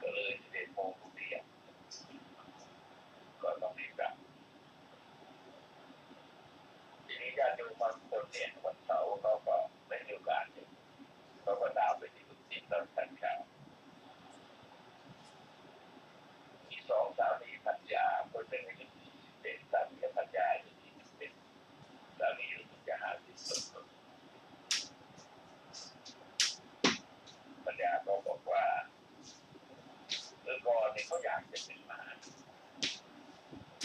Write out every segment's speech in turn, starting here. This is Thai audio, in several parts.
ก็เลย11 โมงทุกเที่ยงก็ต้องรีบกลับทีนี้ญาติโยมบางคนเนี่ยวันเสาร์เขาก็ไม่มีโอกาสเขาก็ตามไปที่กุฏิตอนฉันเช้ามี2 สามีภรรยาคนหนึ่งอายุ41สามีภรรยาอายุ41สามีอายุจะ50 ต้นภรรยาก็บอกว่าเมื่อก่อนเนี่ยเขาอยากจะเป็นหมา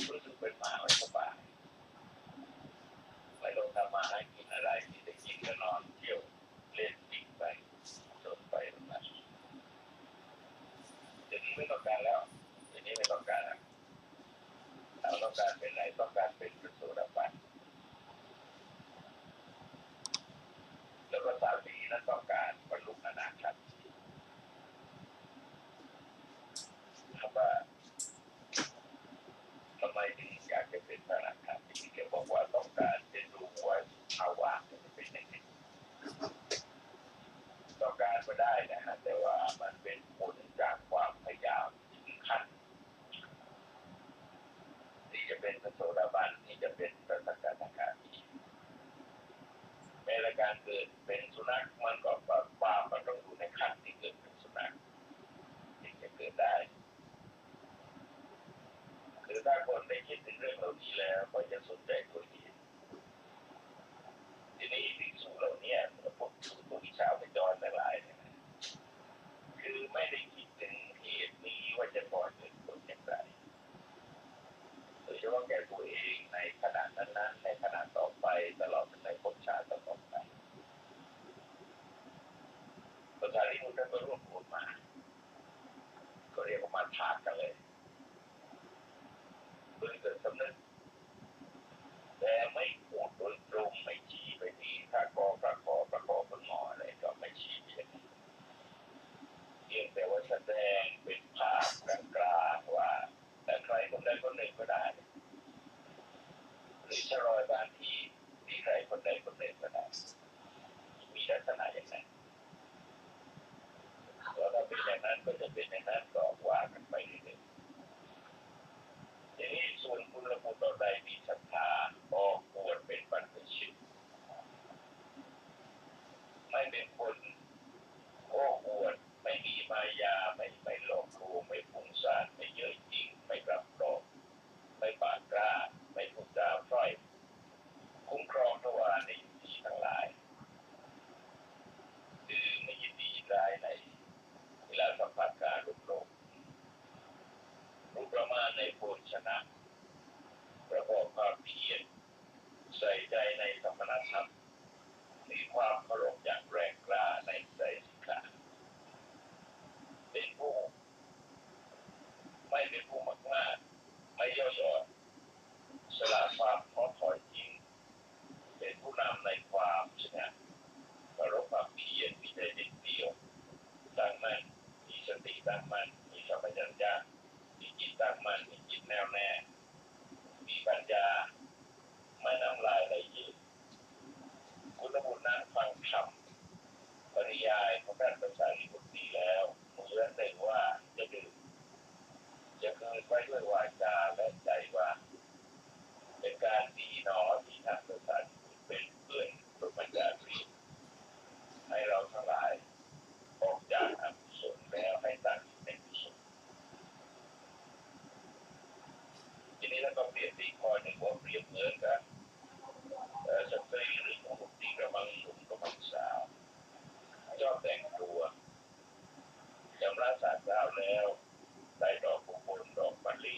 รู้สึกเป็นหมาไม่สบายไม่ต้องทำมาหากินอะไรที่จะกินก็นอนเที่ยวเล่นวิ่งไปจนไปตรงนั้นทีนี้ไม่ต้องการแล้วทีนี้ไม่ต้องการแล้วเราต้องการเป็นอะไรต้องการเป็นพระโสดาบันแล้วก็สามีนั้นต้องการบรรลุอนาคามีถามว่าทำไมถึงอยากจะเป็นพระอนาคามีแกบอกว่าต้องการจะดูว่าภาวะจะเป็นยังไงต้องการก็ได้นะฮะแต่ว่ามันเป็นผลจากความพยายามถึงขั้นที่จะเป็นพระโสดาบันที่จะเป็นพระสกทาคามีในรายการเกิดเป็นสุนัขมันก็ความมันต้องอยู่ในขั้นที่เกิดเป็นสุนัขที่จะเกิดได้คือถ้าคนได้คิดถึงเรื่องเหล่านี้แล้วก็จะสนใจตัวนี้ทีนี้ภิกษุเหล่านี้พวกวิชาไปจอยทั้งหลายเนี่ยคือไม่ได้คิดถึงเหตุนี้ว่าจะก่อเกิดผลอย่างไรโดยเฉพาะแก่ตัวเองในขณะนั้นๆในขณะต่อไปตลอดในภพชาติต่อไปพระสารีบุตรก็ร่วมพูดมาก็เรียกว่ามาถากกันเลยเพื่อเกิดสำนึกแต่ไม่พูดโดยตรงไม่ชี้ไปที่ข้ากอประกอบคุณหมออะไรก็ไม่ชี้ไปอย่างนี้เพียงแต่ว่าแสดงเป็นภาพกลางๆว่าแต่ใครคนใดคนหนึ่งก็ได้หรือชะลอยบางทีมีใครคนใดคนหนึ่งก็ได้มีลักษณะอย่างนั้นแล้วถ้าเป็นอย่างนั้นก็จะเป็นอย่างนั้นก็ว่ากันไปเรื่อยๆทีนี้ส่วนคุณละมุตใดมีศรัทธาก็ควรเป็นบรรพชิตไม่เป็นคนโอ้อวดไม่มีมายาไม่หลอกลวงไม่ฟุ้งซ่านไม่เย่อหยิ่งไม่กลับกรอกไม่ปากกล้าไม่พูดจาพร่อยคุ้มครองทวารในยินดีทั้งหลายคือไม่ยินดีร้ายในเวลาสัมผัสการลุกโลกรู้ประมาณในโภชนะประกอบความเพียรใส่ใจในสมณธรรมมีความเคารพอย่างแรงกล้าในใจสิกขาเป็นผู้ไม่เป็นผู้มากไม่ย่อหย่อนสละความท้อถอยจริงเป็นผู้นำในความชนะเคารพความเพียรมีใจเด็ดเดี่ยวตั้งมั่นมีสติตั้งมั่นมีสัมปชัญญะมีจิตตั้งมั่นมีจิตแน่วแน่มีปัญญาไม่น้ำลายไหลยืดคุณบุญนั้นฟังคำปริยายของท่านพระสารีบุตรดีแล้วเหมือนหนึ่งว่าจะดื่มจะเกินไปด้วยวาจาและใจว่าเป็นการดีหนอที่ท่านพระสารีบุตรเป็นเพื่อนพระปัญญาตรีให้เราทั้งหลายออกจากอกุศลแล้วให้ตั้งอยู่ในกุศลทีนี้แล้วก็เปรียบอีกข้อหนึ่งว่าเปรียบเหมือนกันสตรีหรือผู้ที่กำลังหนุ่มกำลังสาวชอบแต่งตัวชำระสาดเท้าแล้วได้ดอกกุหลาบดอกมะลิ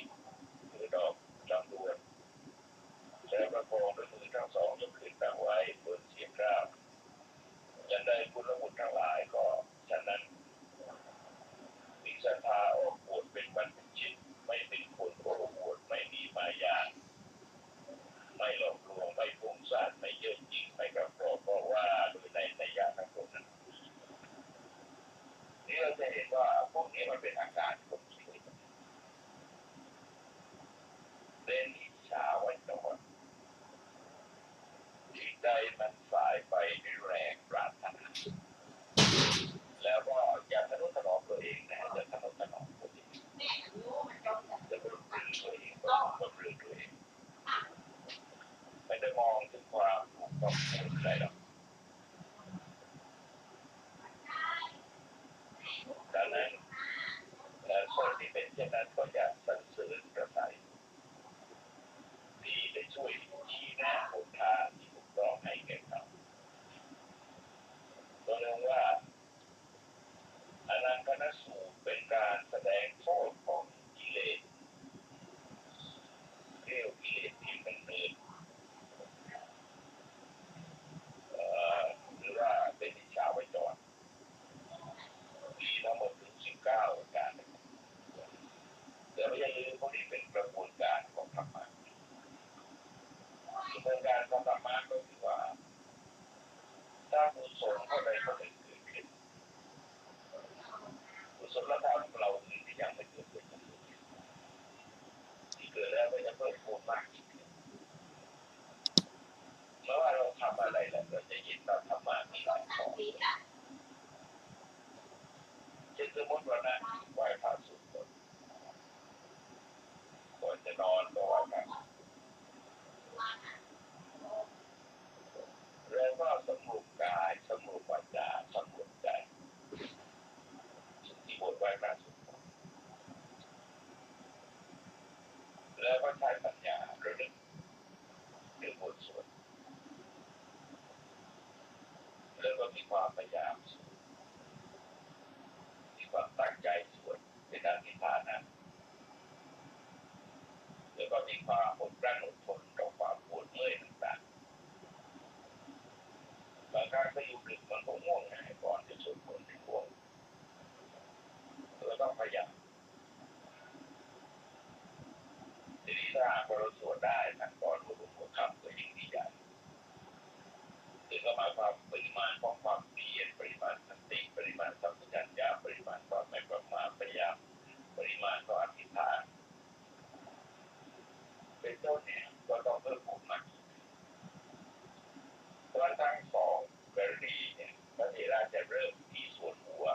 จะเริ่มที่ส่วนหัว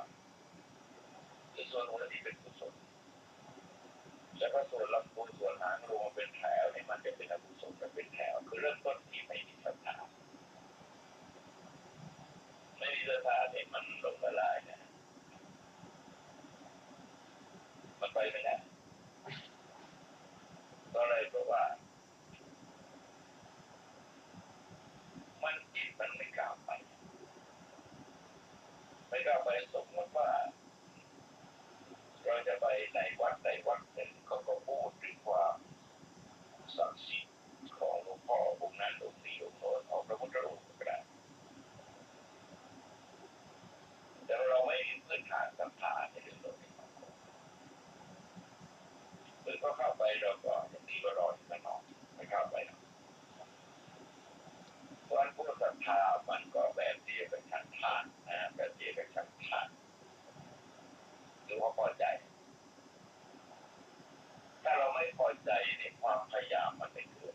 หรือส่วนหัวที่เป็นกุศลแล้วก็ส่วนลำตัวส่วนหางรวมเป็นแถวเนี่ยมันจะเป็นอกุศลจะเป็นแถวคือเริ่มต้นที่ไม่มีศรัทธาไม่มีศรัทธาเนี่ยมันลงละลายนะมันไปไม่ได้ก็เลยเพราะว่ามันจิตมันไม่กล้าไปสมมติว่าเราจะไปในวัดหนึ่งเขาก็พูดถึงความศักดิ์สิทธิ์ของหลวงพ่อองค์นั้นองค์นี้องค์โน้นของพระพุทธรูปก็ได้แต่เราไม่มีพื้นฐานศรัทธาในเรื่องนี้คือก็เข้าไปเราก็อย่างนี้ก็รออยู่ข้างนอกไม่เข้าไปนะเพราะผู้ศรัทธามันก็แบบเดียวกับฉันทานแบบเดียวกับฉันทานหรือว่าพอใจถ้าเราไม่พอใจในความพยายามมันไม่เกิด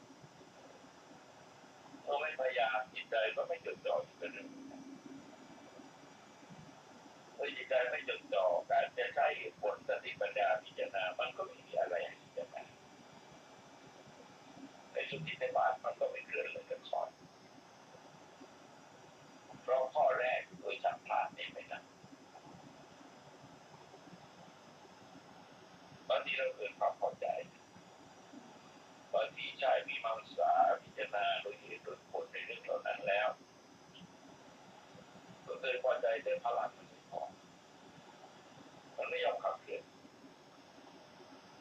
เมื่อไม่พยายามจิตใจก็ไม่จดจ่ออยู่กับเรื่องเมื่อจิตใจไม่จดจ่อการจะใช้ผลสติปัญญาพิจารณามันก็ไม่มีอะไรให้พิจารณาในสุดที่ในบาทมันก็ไม่เกิดเลยกันสอนเพราะข้อแรกโดยสัมผัสนี่ไม่นำบางทีเราเกิดความพอใจบางทีใช้วิมังสาพิจารณาโดยเหตุโดยผลในเรื่องเหล่านั้นแล้วก็เกิดพอใจแต่พลังมันไม่พอมันไม่ยอมขับเคลื่อน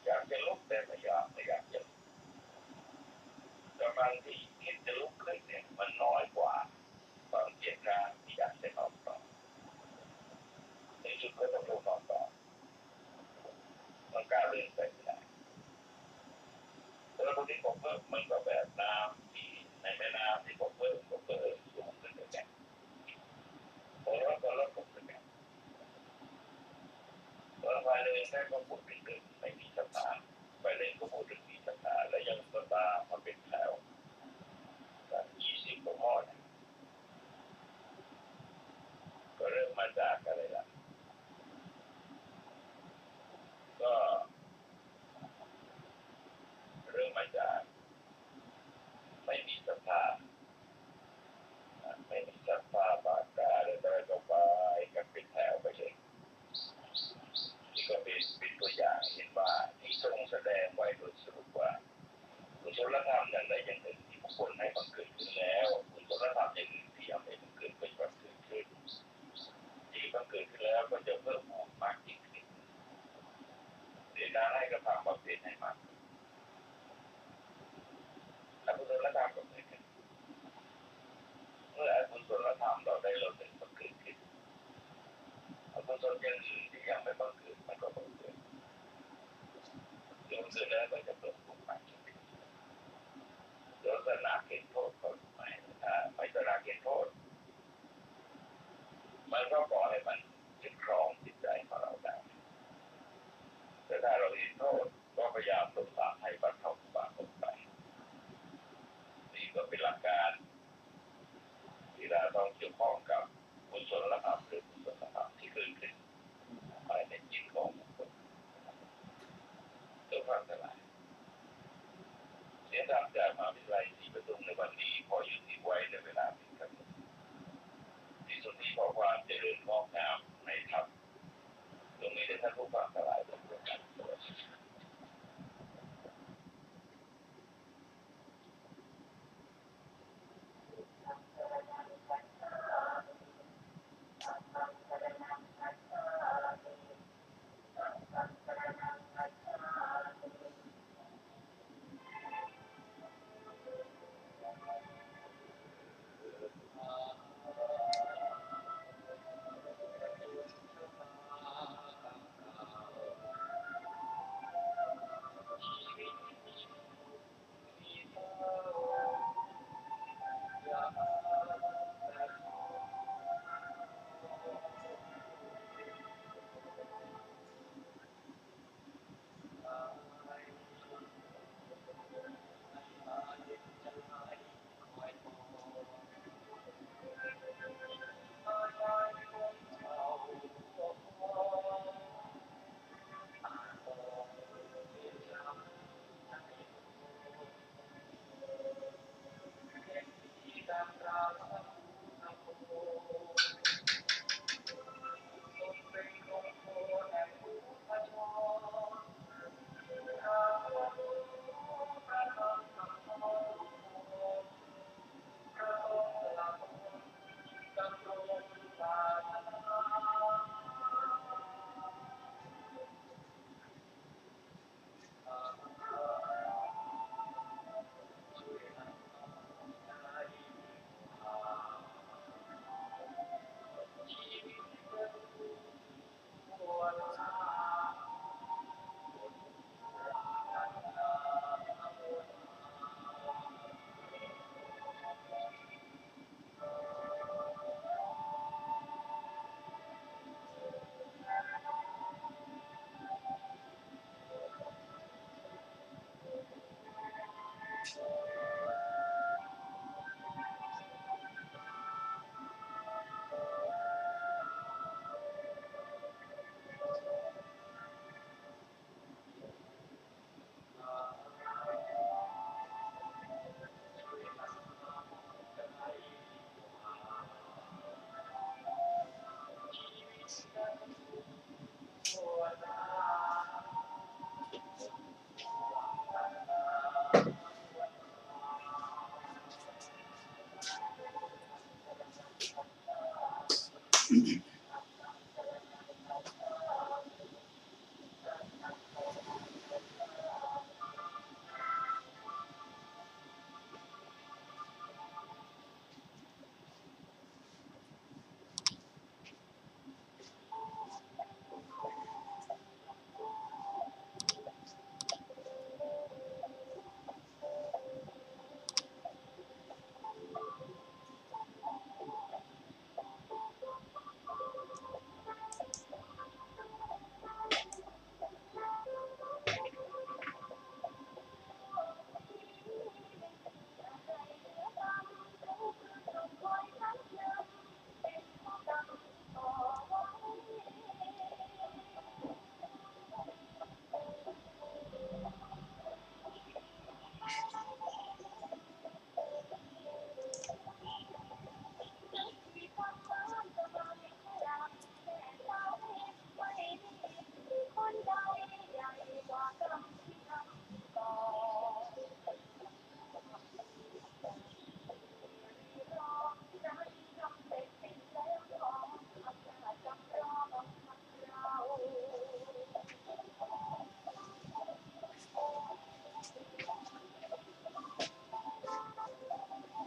อยากจะลุกแต่ไม่อยากจะแต่บางทีคิดจะลุกขึ้นเนี่ยมันน้อยกว่าความเกียรติที่อยากจะนอนต่อในสุดก็ต้องลงนอนต่อมันกล้าเลื่อนไปไม่ได้แล้วพวกนี้ผมเพิ่มมันก็แบบน้ำที่ในแม่น้ำที่ผมเพิ่มสูงขึ้นเรื่อยๆพอรถผมขึ้นเนี่ยตอนไปเลยแค่ก็พูดเป็นเรื่องไม่มีสตาร์ไปเลยก็พูดถึงมีสตาร์แล้วยังสตาร์มาเป็นแถวจาก20 กว่าข้อเนี่ยก็เริ่มมาจากอะไรล่ะก็เริ่มมาจากไม่มีศรัทธาบาตาแล้วก็ไปกันเป็นแถวไปเลยนี่ก็เป็นตัวอย่างเห็นว่าที่ทรงแสดงไว้โดยสรุปว่ากุศลธรรมอย่างใดอย่างหนึ่งที่บุคคลให้บังเกิดขึ้นแล้วกุศลธรรมอย่างอื่นที่ยังไม่บังเกิดเป็นบังเกิดขึ้นที่บังเกิดขึ้นแล้วก็จะเพิ่มออกมากยิ่งขึ้นเดี๋ยวการให้กระทำความเปลี่ยนให้มากและกุศลธรรมก็เหมือนกันเมื่อกุศลธรรมเราได้เราหนึ่งบังเกิดขึ้นกุศลอย่างอื่นที่ยังไม่บังเกิดมันก็บังเกิดเดี๋ยวเกิดแล้วก็จะเพิ่มออกมากยิ่งขึ้นเดี๋ยวก็ละเกณฑ์โทษก็ไม่ตระเกณฑ์โทษมันก็ก่อให้มันยึดครองจิตใจของเราได้แต่ถ้าเราเห็นโทษก็พยายามลดละให้บรรเทาความลงไปนี่ก็เป็นหลักการที่เราต้องเกี่ยวข้องกับกุศลธรรมหรือกุศลธรรมที่เกิดขึ้นภายในจิตของบุคคลด้วยความทั้งหลายเสียงธรรมจากมหาวิทยาลัยศรีปทุมในวันนี้ขอยุติไว้ในเวลาเพียงเท่านี้ที่สุดนี้ขอความเจริญ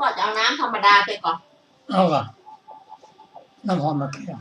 พ่อจะเอาน้ำธรรมดาไปก่อนเอาก่อนน้ำหอมมาเคี่ยว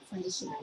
ไฟสวย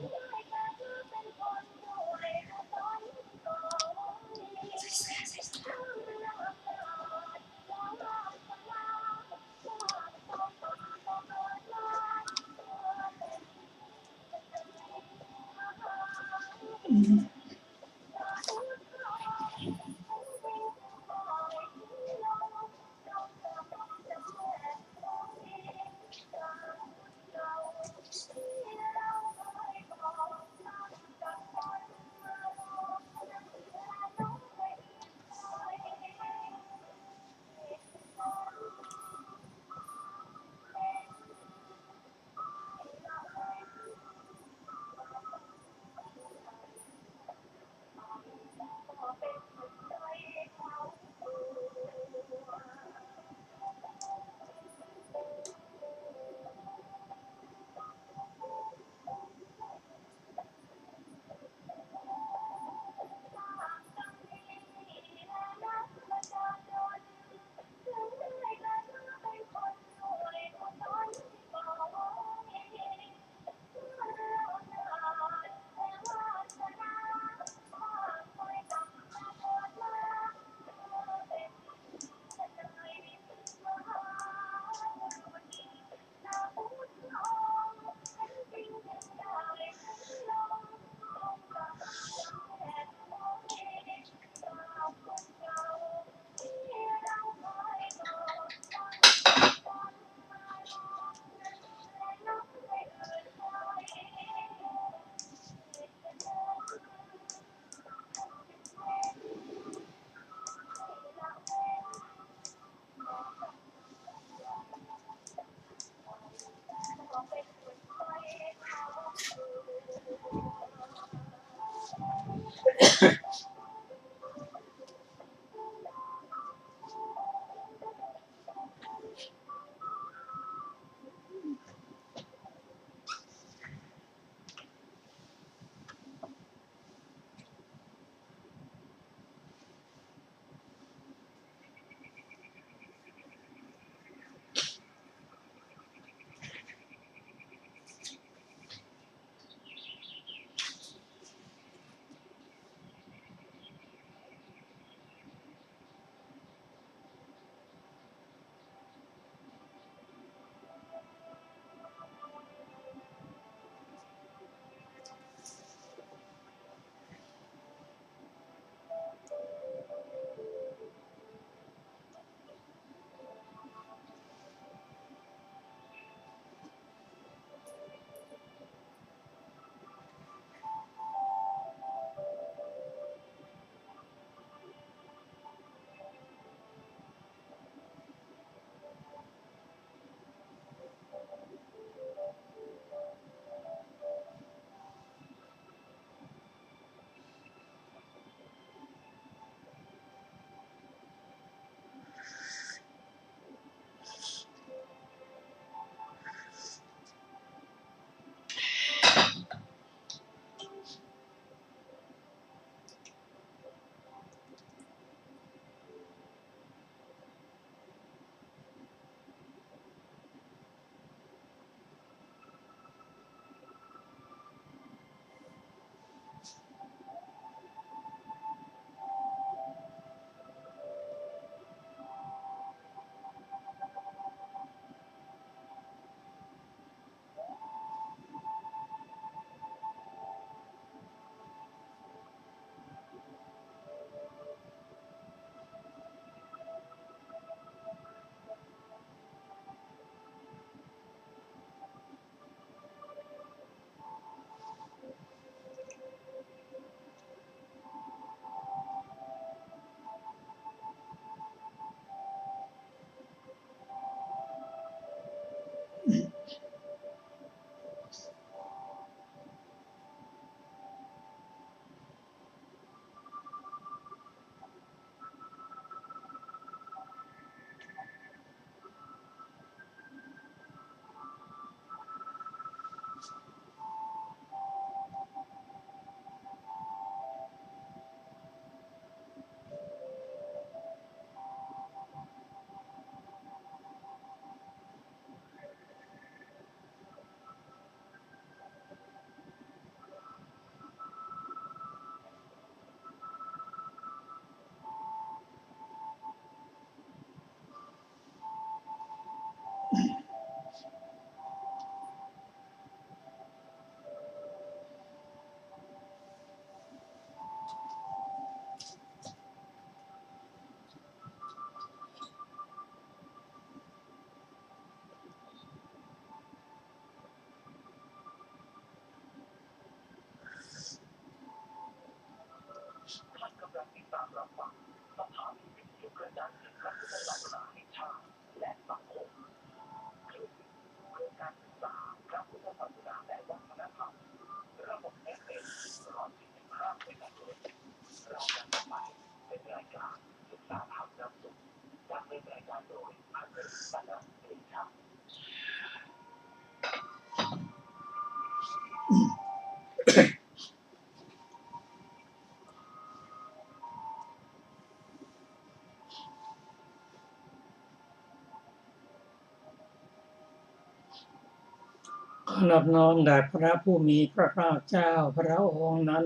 ขอนอบน้อมแด่พระผู้มีพระภาคเจ้าพระองค์นั้น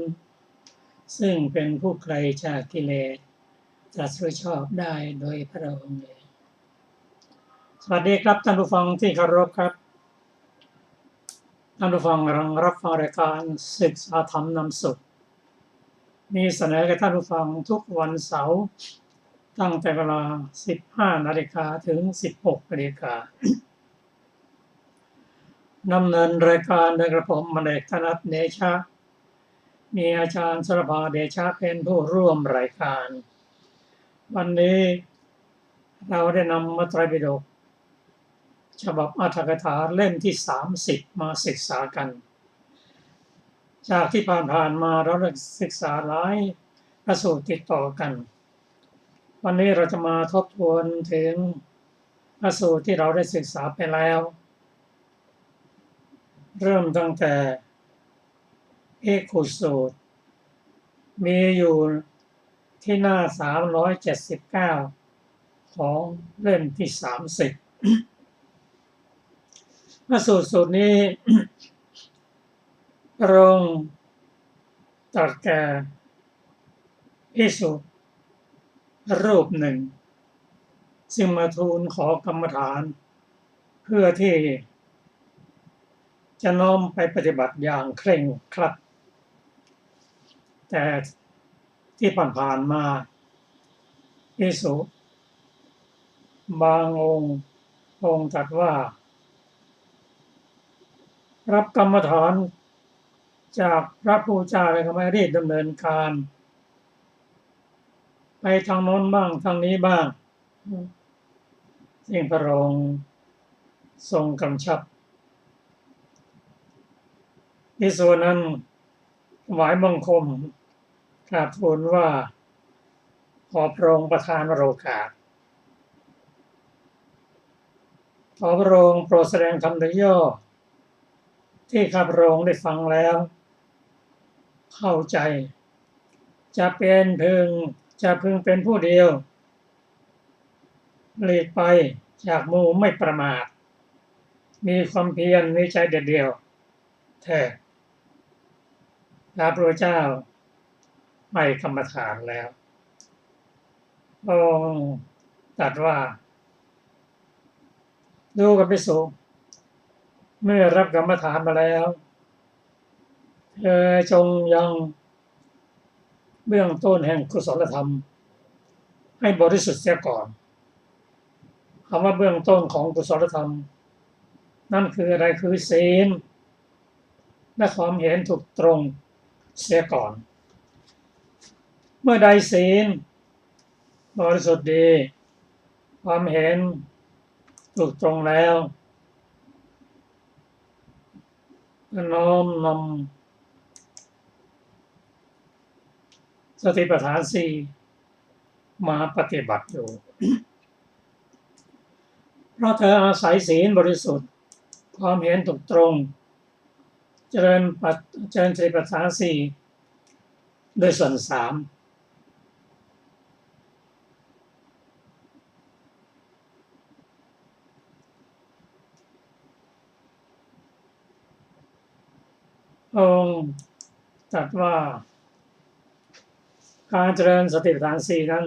ซึ่งเป็นผู้ไกลจากกิเลสตรัสรู้ชอบได้โดยพระองค์เองสวัสดีครับท่านผู้ฟังที่เคารพครับท่านผู้ฟังกำลังรับฟังรายการศึกษาธรรมนำสุขมีเสนอแก่ท่านผู้ฟังทุกวันเสาร์ตั้งแต่เวลา 15 นาฬิกาถึง 16 นาฬิกาดำเนินรายการโดยกระผมมเอกธนัทเดชะมีอาจารย์สรภาเดชะเป็นผู้ร่วมรายการวันนี้เราได้นำมัตไตรปิฎกฉบับอรรถกถาเล่มที่ 30 มาศึกษากันจากที่ผ่านมาเราได้ศึกษาหลายพระสูตรติดต่อกันวันนี้เราจะมาทบทวนถึงพระสูตรที่เราได้ศึกษาไปแล้วเริ่มตั้งแต่เอกขุสูตรมีอยู่ที่หน้า379ของเล่มที่30พระสูตรนี้ พระองค์ตรัสแก่ภิกษุรูปหนึ่งซึ่งมาทูลขอกรรมฐานเพื่อที่จะน้อมไปปฏิบัติอย่างเคร่งครัดแต่ที่ผ่านมาภิกษุบางองค์ตรัสว่ารับกรรมฐานจากพระพุทธเจ้าแล้วก็ไม่รีบดำเนินการไปทางโน้นบ้างทางนี้บ้างซึ่งพระองค์ทรงกำชับภิกษุนั้นถวายบังคมกราบทูลว่าขอพระองค์ประทานโอกาสขอพระองค์โปรดแสดงธรรมโดยย่อที่ข้าพระองค์ได้ฟังแล้วเข้าใจจะพึงเป็นผู้เดียวหลีกไปจากหมู่ไม่ประมาทมีความเพียรมีใจเด็ดเดี่ยวแท้พระพุทธเจ้าให้กรรมฐานแล้วองค์ตรัสว่าดูก่อนภิกษุเมื่อรับกรรมฐานมาแล้วเธอจงยังเบื้องต้นแห่งกุศลธรรมให้บริสุทธิ์เสียก่อนคำว่าเบื้องต้นของกุศลธรรมนั่นคืออะไรคือศีลและความเห็นถูกตรงเสียก่อนเมื่อใดศีลบริสุทธิ์ดีความเห็นถูกตรงแล้วน้อมนำสติปัฏฐาน4มาปฏิบัติอยู่ เพราะเธออาศัยศีลบริสุทธิ์ความเห็นถูกตรงเจริญสติปัฏฐาน4โดยส่วน3องค์ตรัสว่าการเจริญสติปัฏฐาน4นั้น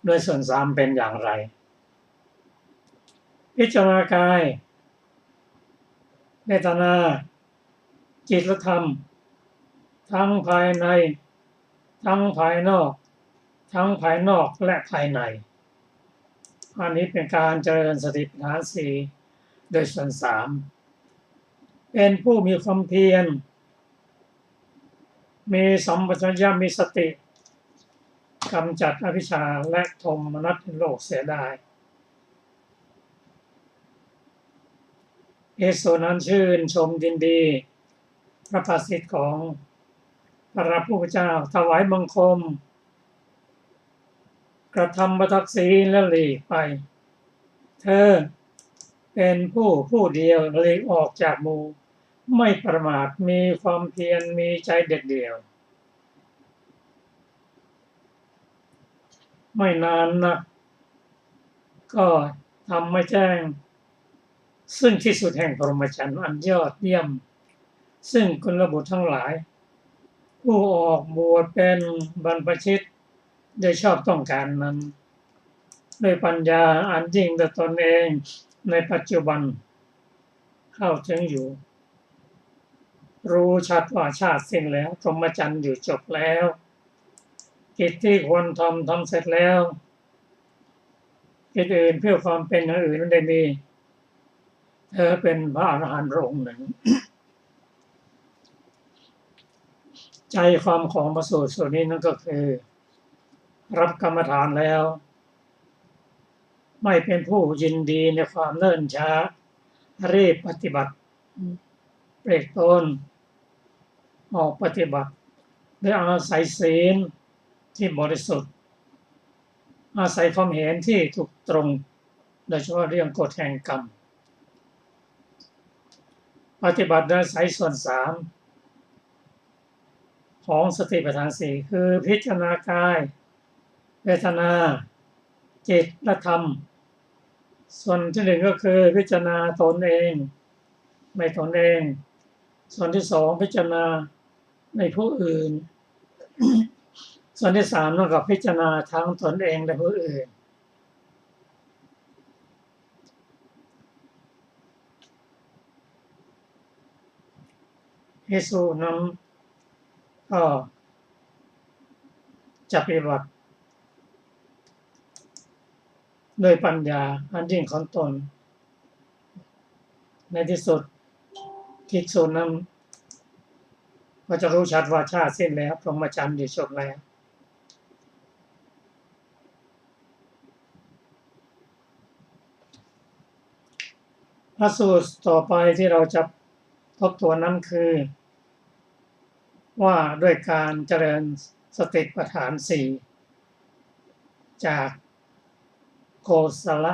โดยส่วน3เป็นอย่างไร พิจารณากายเวทนาจิตและธรรมทั้งภายในทั้งภายนอกทั้งภายนอกและภายในอันนี้เป็นการเจริญสติปัฏฐานสี่โดยส่วนสามเป็นผู้มีความเพียรมีสัมปชัญญะมีสติกำจัดอวิชชาและโทมนัสในโลกเสียได้เอโซนั้นชื่นชมยินดีพระภาษิตของพระผู้เป็นเจ้าถวายบังคมกระทำประทักษีและหลีกไปเธอเป็นผู้เดียวหลีกออกจากหมู่ไม่ประมาทมีความเพียรมีใจเด็ดเดี่ยวไม่นานนะก็ทำไม่แจ้งซึ่งที่สุดแห่งพรหมจรรย์อันยอดเยี่ยมซึ่งกุลบุตรทั้งหลายผู้ออกบวชเป็นบรรพชิตโดยชอบต้องการนั้นด้วยปัญญาอันยิ่งด้วยตนเองในปัจจุบันเข้าถึงอยู่รู้ชัดว่าชาติสิ้นแล้วพรหมจรรย์อยู่จบแล้วกิจที่ควรทำเสร็จแล้วกิจอื่นเพื่อความเป็นอย่างอื่นไม่ได้มีเธอเป็นพระอรหันต์องค์หนึ่งใจความของพระสูตรส่วนนี้นั่นก็คือรับกรรมฐานแล้วไม่เป็นผู้ยินดีในความเนิ่นช้ารีบปฏิบัติเบรกต้นออกปฏิบัติด้วยอาศัยศีลที่บริสุทธิ์อาศัยความเห็นที่ถูกตรงโดยเฉพาะเรื่องกฎแห่งกรรมปฏิบัติโดยอาศัยส่วนสามของสติปัฏฐานสี่คือพิจารณากายเวทนาจิตและธรรมส่วนที่หนึ่งก็คือพิจารณาตนเองไม่ตนเองส่วนที่สองพิจารณาในผู้อื่นส่วนที่สามนั่นก็พิจารณาทั้งตนเองและผู้อื่นเยซูนั้นก็จะปฏิบัติโดยปัญญาอันยิ่งของตนในที่สุดภิกษุนั้นก็จะรู้ชัดว่าชาติสิ้นแล้วพรหมจรรย์อยู่จบแล้วพระสูตรต่อไปที่เราจะทบทวนนั้นคือว่าด้วยการเจริญสติปัฏฐานสี่จากโกศล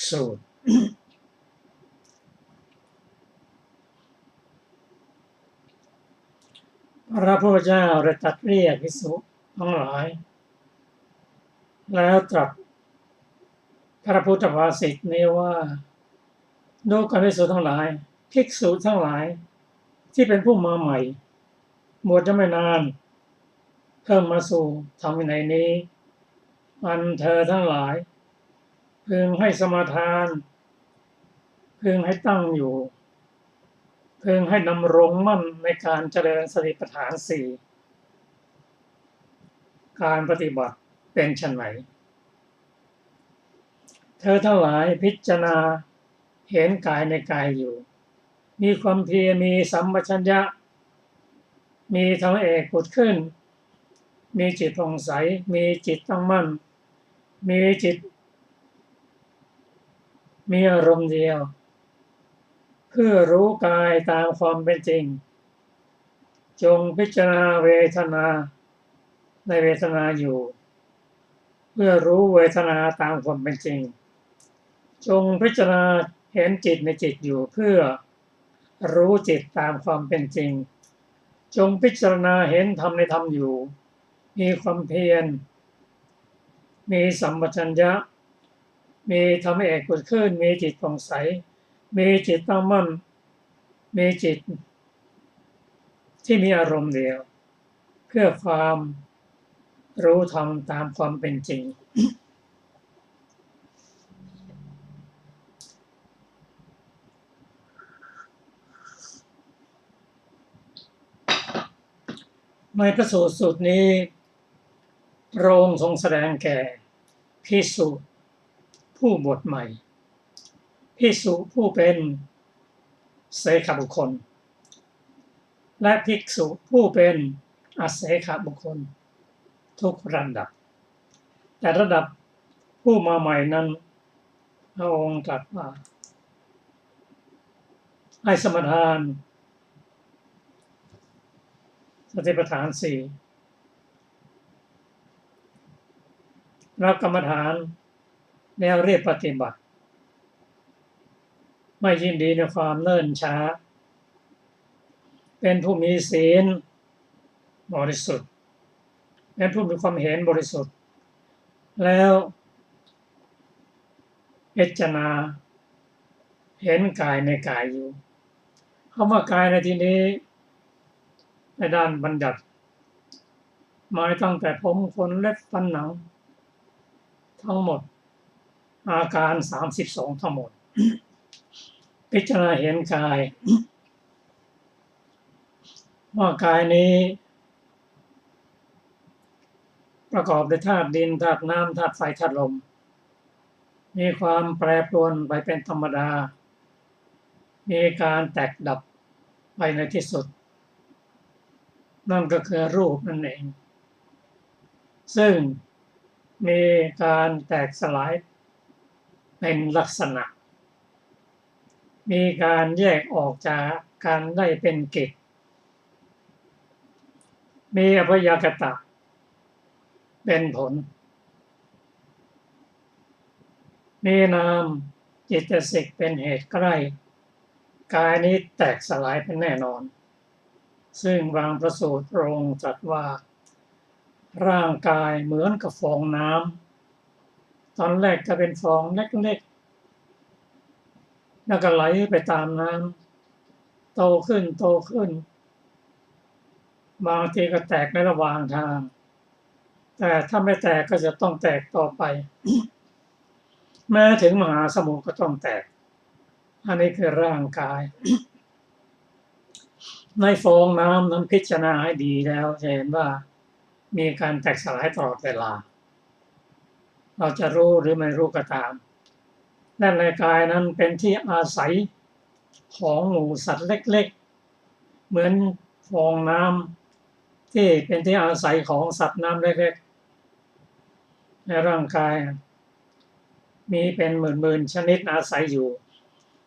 สูตรพระพุทธเจ้าได้ตรัสเรียกภิกษุทั้งหลายแล้วตรัสพระพุทธภาษิตนี้ว่าดูก่อนภิกษุทั้งหลายภิกษุทั้งหลายที่เป็นผู้มาใหม่บวชจะไม่นานเพิ่มมาสู่ธรรมวินัยนี้อันเธอทั้งหลายพึงให้สมาทานพึงให้ตั้งอยู่พึงให้ดำรงมั่นในการเจริญสติปัฏฐานสี่การปฏิบัติเป็นไฉนเธอทั้งหลายพิจารณาเห็นกายในกายอยู่มีความเพียรมีสัมปชัญญะมีธรรมเอกผุดขึ้นมีจิตผ่องใสมีจิตตั้งมั่นมีจิตมีอารมณ์เดียวเพื่อรู้กายตามความเป็นจริงจงพิจารณาเวทนาในเวทนาอยู่เพื่อรู้เวทนาตามความเป็นจริงจงพิจารณาเห็นจิตในจิตอยู่เพื่อรู้จิตตามความเป็นจริงจงพิจารณาเห็นธรรมในธรรมอยู่มีความเพียรมีสัมปชัญญะมีธรรมเอกผุดขึ้นมีจิตผ่องใสมีจิตตั้งมั่นมีจิตที่มีอารมณ์เดียวเพื่อความรู้ธรรมตามความเป็นจริง ในพระสูตรสูตรนี้พระองค์ทรงแสดงแก่ภิกษุผู้บวชใหม่ภิกษุผู้เป็นเสขบุคคลและภิกษุผู้เป็นอเสขบุคคลทุกระดับแต่ระดับผู้มาใหม่นั้นพระองค์ตรัสว่าให้สมทานสติปัฏฐานสี่รับกรรมฐานแนวเรียบปฏิบัติไม่ยินดีในความเนิ่นช้าเป็นผู้มีศีลบริสุทธิ์เป็นผู้มีความเห็นบริสุทธิ์แล้วพิจารณาเห็นกายในกายอยู่คำว่ากายในที่นี้ในด้านบัญญัติหมายตั้งแต่ผมขนเล็บฟันหนังทั้งหมดอาการ32ทั้งหมดพิจารณาเห็นกายว่ากายนี้ประกอบด้วยธาตุดินธาตุน้ำธาตุไฟธาตุลมมีความแปรปรวนไปเป็นธรรมดามีการแตกดับไปในที่สุดนั่นก็คือรูปนั่นเองซึ่งมีการแตกสลายเป็นลักษณะมีการแยกออกจากการได้เป็นกิจมีอพยากตะเป็นผลมีนามจิตสิกเป็นเหตุใกล้กายนี้แตกสลายเป็นแน่นอนซึ่งบางพระสูตรพระองค์ตรัสว่าร่างกายเหมือนกับฟองน้ำตอนแรกก็เป็นฟองเล็กๆแล้วก็ไหลไปตามน้ำโตขึ้นบางทีก็แตกในระหว่างทางแต่ถ้าไม่แตกก็จะต้องแตกต่อไป แม้ถึงมหาสมุทรก็ต้องแตกอันนี้คือร่างกาย ในฟองน้ำนั้นพิจารณาให้ดีแล้วจะเห็นว่ามีการแตกสลายตลอดเวลาเราจะรู้หรือไม่รู้ก็ตามและในกายนั้นเป็นที่อาศัยของหมู่สัตว์เล็กๆเหมือนฟองน้ำที่เป็นที่อาศัยของสัตว์น้ำเล็กๆในร่างกายมีเป็นหมื่นๆชนิดอาศัยอยู่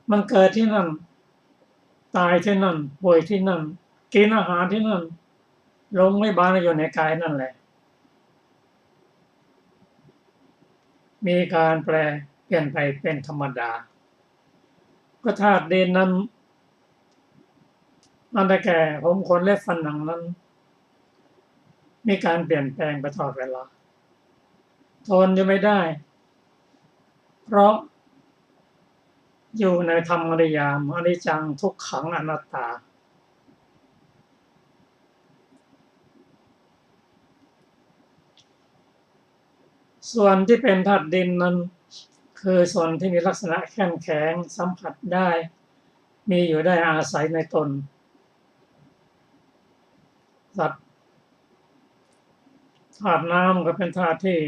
มันเกิดที่นั่นตายที่นั่นป่วยที่นั่นกินอาหารที่นั่นลงไม่บานอยู่ในกายนั่นแหละมีการแปลเปลี่ยนไปเป็นธรรมดาก็ธาตุดินนั้นมันได้แก่ผมขนเล็บฟันหนังนั้นมีการเปลี่ยนแปลงไปตลอดเวลาทนอยู่ไม่ได้เพราะอยู่ในธรรมนิยามอนิจจังทุกขังอนัตตาส่วนที่เป็นธาตุดินนั้นคือส่วนที่มีลักษณะแข็งแข็งสัมผัสได้มีอยู่ได้อาศัยในตนสัตว์ธาตุน้ำก็เป็นธาตุที่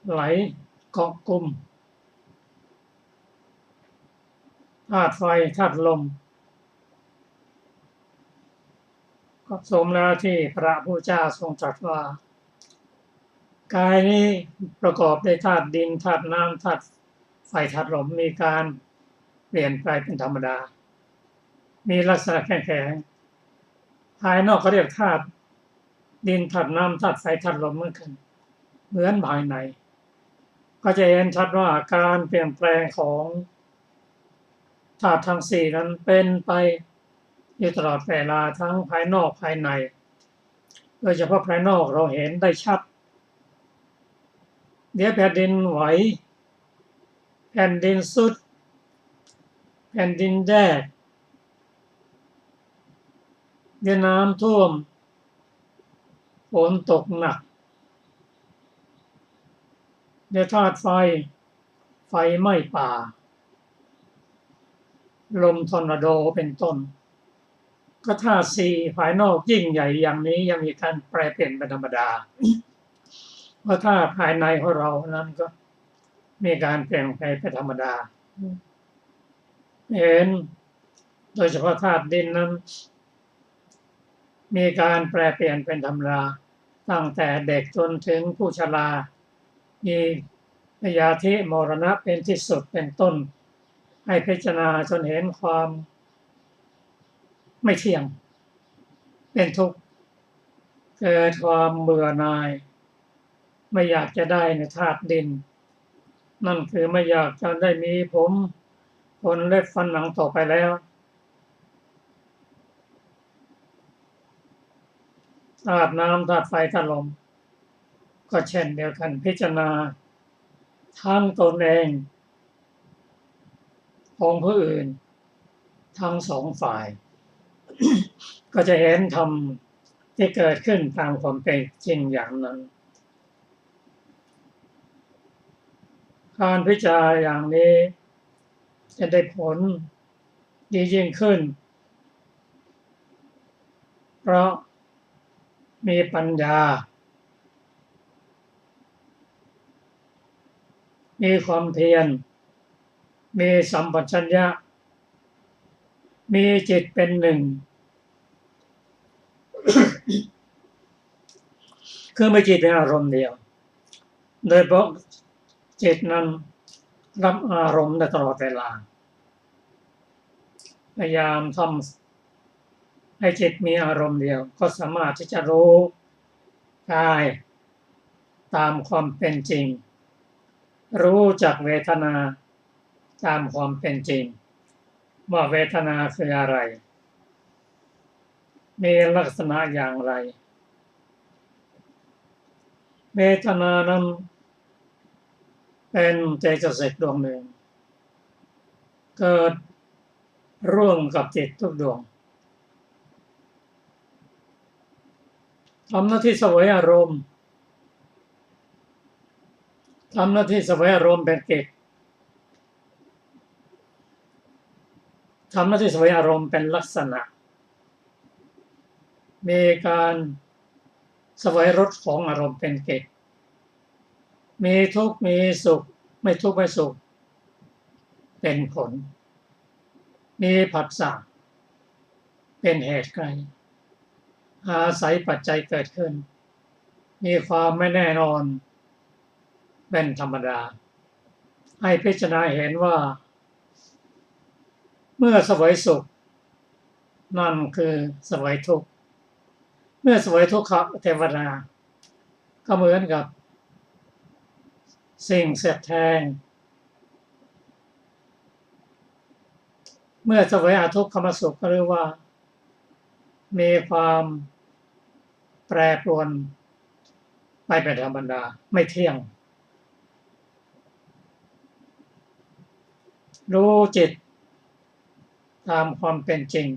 ไหลเกาะกลุ่มธาตุไฟธาตุลมก็สมแล้วที่พระพุทธเจ้าทรงตรัสว่ากายนี้ประกอบด้วยธาตุดินธาตุน้ำธาตุไฟธาตุลมมีการเปลี่ยนไปเป็นธรรมดามีลักษณะแข็งภายนอกเขาเรียกธาตุดินธาตุน้ำธาตุไฟธาตุลมเหมือนกันเหมือนภายในก็จะเห็นชัดว่าการเปลี่ยนแปลงของธาตุทั้งสี่นั้นเป็นไปอยู่ตลอดเวลาทั้งภายนอกภายในโดยเฉพาะภายนอกเราเห็นได้ชัดเดี๋ยวแผ่นดินไหวแผ่นดินสุดแผ่นดินแยกเดี๋ยวน้ำท่วมฝนตกหนักเดี๋ยวธาตุไฟไหม้ป่าลมทอร์นาโดเป็นต้น ก็ธาตุสี่ภายนอกยิ่งใหญ่อย่างนี้ยังมีการแปรเปลี่ยนเป็นธรรมดาเพราะธาตุภายในของเรานั้นก็มีการเปลี่ยนแปลงเป็นธรรมดาเห็นโดยเฉพาะธาตุดินนั้นมีการแปรเปลี่ยนเป็นธรรมดาตั้งแต่เด็กจนถึงผู้ชรามีพยาธิมรณะเป็นที่สุดเป็นต้นให้พิจารณาจนเห็นความไม่เที่ยงเป็นทุกข์เกิดความเบื่อหน่ายไม่อยากจะได้ในธาตุดินนั่นคือไม่อยากจะได้มีผมขนเล็บฟันหนังต่อไปแล้วธาตุน้ำธาตุไฟธาตุลมก็เช่นเดียวกันพิจารณาทั้งตนเองของผู้อื่นทั้งสองฝ่าย ก็จะเห็นธรรมที่เกิดขึ้นตามความเป็นจริงอย่างนั้นการพิจารณาอย่างนี้จะได้ผลดียิ่งขึ้นเพราะมีปัญญามีความเพียรมีสัมปชัญญะมีจิตเป็นหนึ่ง คือไม่จิตเป็นอารมณ์เดียวโดยเพราะจิตนั้นรับอารมณ์ได้ตลอดเวลาพยายามทำให้จิตมีอารมณ์เดียวก็สามารถที่จะรู้กายตามความเป็นจริงรู้จักเวทนาตามความเป็นจริงว่าเวทนาคืออะไรมีลักษณะอย่างไรเวทนานั้นเป็นเจตสิกดวงหนึ่งเกิดร่วมกับจิตทุกดวงทำหน้าที่เสวยอารมณ์ทำหน้าที่เสวยอารมณ์เป็นกิจทำหน้าที่เสวยอารมณ์เป็นลักษณะมีการเสวยรสของอารมณ์เป็นกิจมีทุกข์มีสุขไม่ทุกข์ไม่สุขเป็นผลมีผัสสะเป็นเหตุไกลอาศัยปัจจัยเกิดขึ้นมีความไม่แน่นอนเป็นธรรมดาให้พิจารณาเห็นว่าเมื่อเสวยสุขนั่นคือเสวยทุกข์เมื่อเสวยทุกขเทวดาก็เหมือนกับสิ่งเสียดแทงเมื่อเสวยอทุกขมสุขก็เรียกว่ามีความแปรปรวนไปเป็นธรรมดาไม่เที่ยงรู้จิตตามความเป็นจริง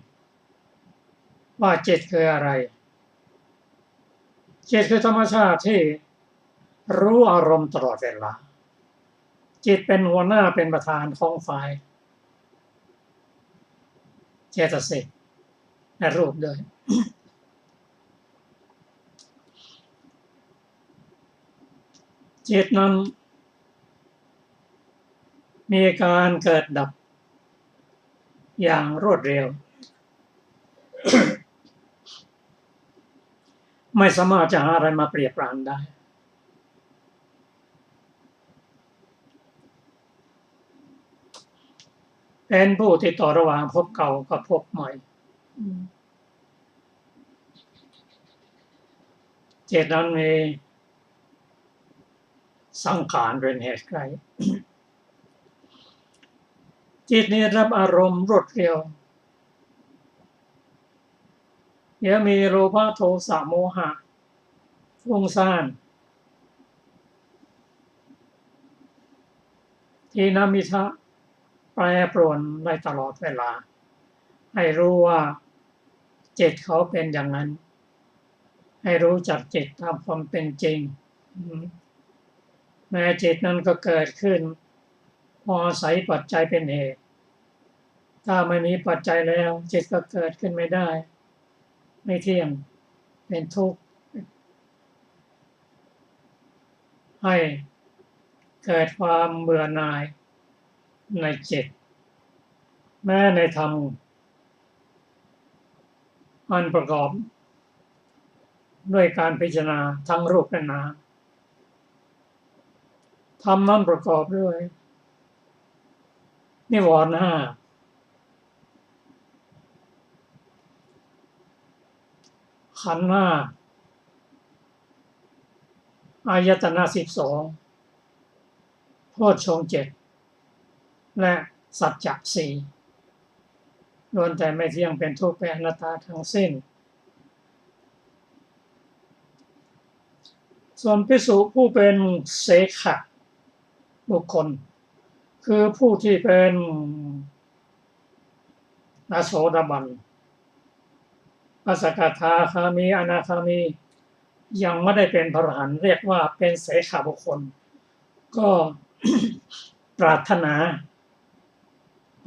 ว่าจิตคืออะไรจิตคือธรรมชาติที่รู้อารมณ์ตลอดเวลาจิตเป็นหัวหน้าเป็นประธานของฝ่ายเจตสิกและรูปด้วย จิตนั้นมีการเกิดดับอย่างรวดเร็ว ไม่สามารถจะหาอะไรมาเปรียบปรานได้เป็นผู้ที่ต่อระหว่างภพเก่ากับภพใหม่จิตนั้นมีสังขารเป็นเหตุไกล จิตนี้รับอารมณ์รวดเร็วยังมีโลภะโทสะโมหะฟุ้งซ่านทีนมิทะแปรปรวนได้ตลอดเวลาให้รู้ว่าจิตเขาเป็นอย่างนั้นให้รู้จักจิตตามความเป็นจริงแม้จิตนั้นก็เกิดขึ้นพออาศัยปัจจัยเป็นเหตุถ้าไม่มีปัจจัยแล้วจิตก็เกิดขึ้นไม่ได้ ไม่เที่ยงเป็นทุกข์ให้เกิดความเบื่อหน่ายในจิตแม้ในธรรมอันประกอบด้วยการพิจารณาทั้งรูปและนามธรรมนั้นประกอบด้วยนิวรณ์ห้าขันธ์ห้าอายตนะ12โพชฌงค์7และสัจจะ4ล้วนแต่ไม่เที่ยงเป็นทุกข์เป็นอนัตตาทั้งสิ้นส่วนภิกษุผู้เป็นเสขะบุคคลคือผู้ที่เป็นอโสดาบันอสกทาคามีอนาคามียังไม่ได้เป็นพระอรหันต์เรียกว่าเป็นเสขะบุคคลก็ ปรารถนา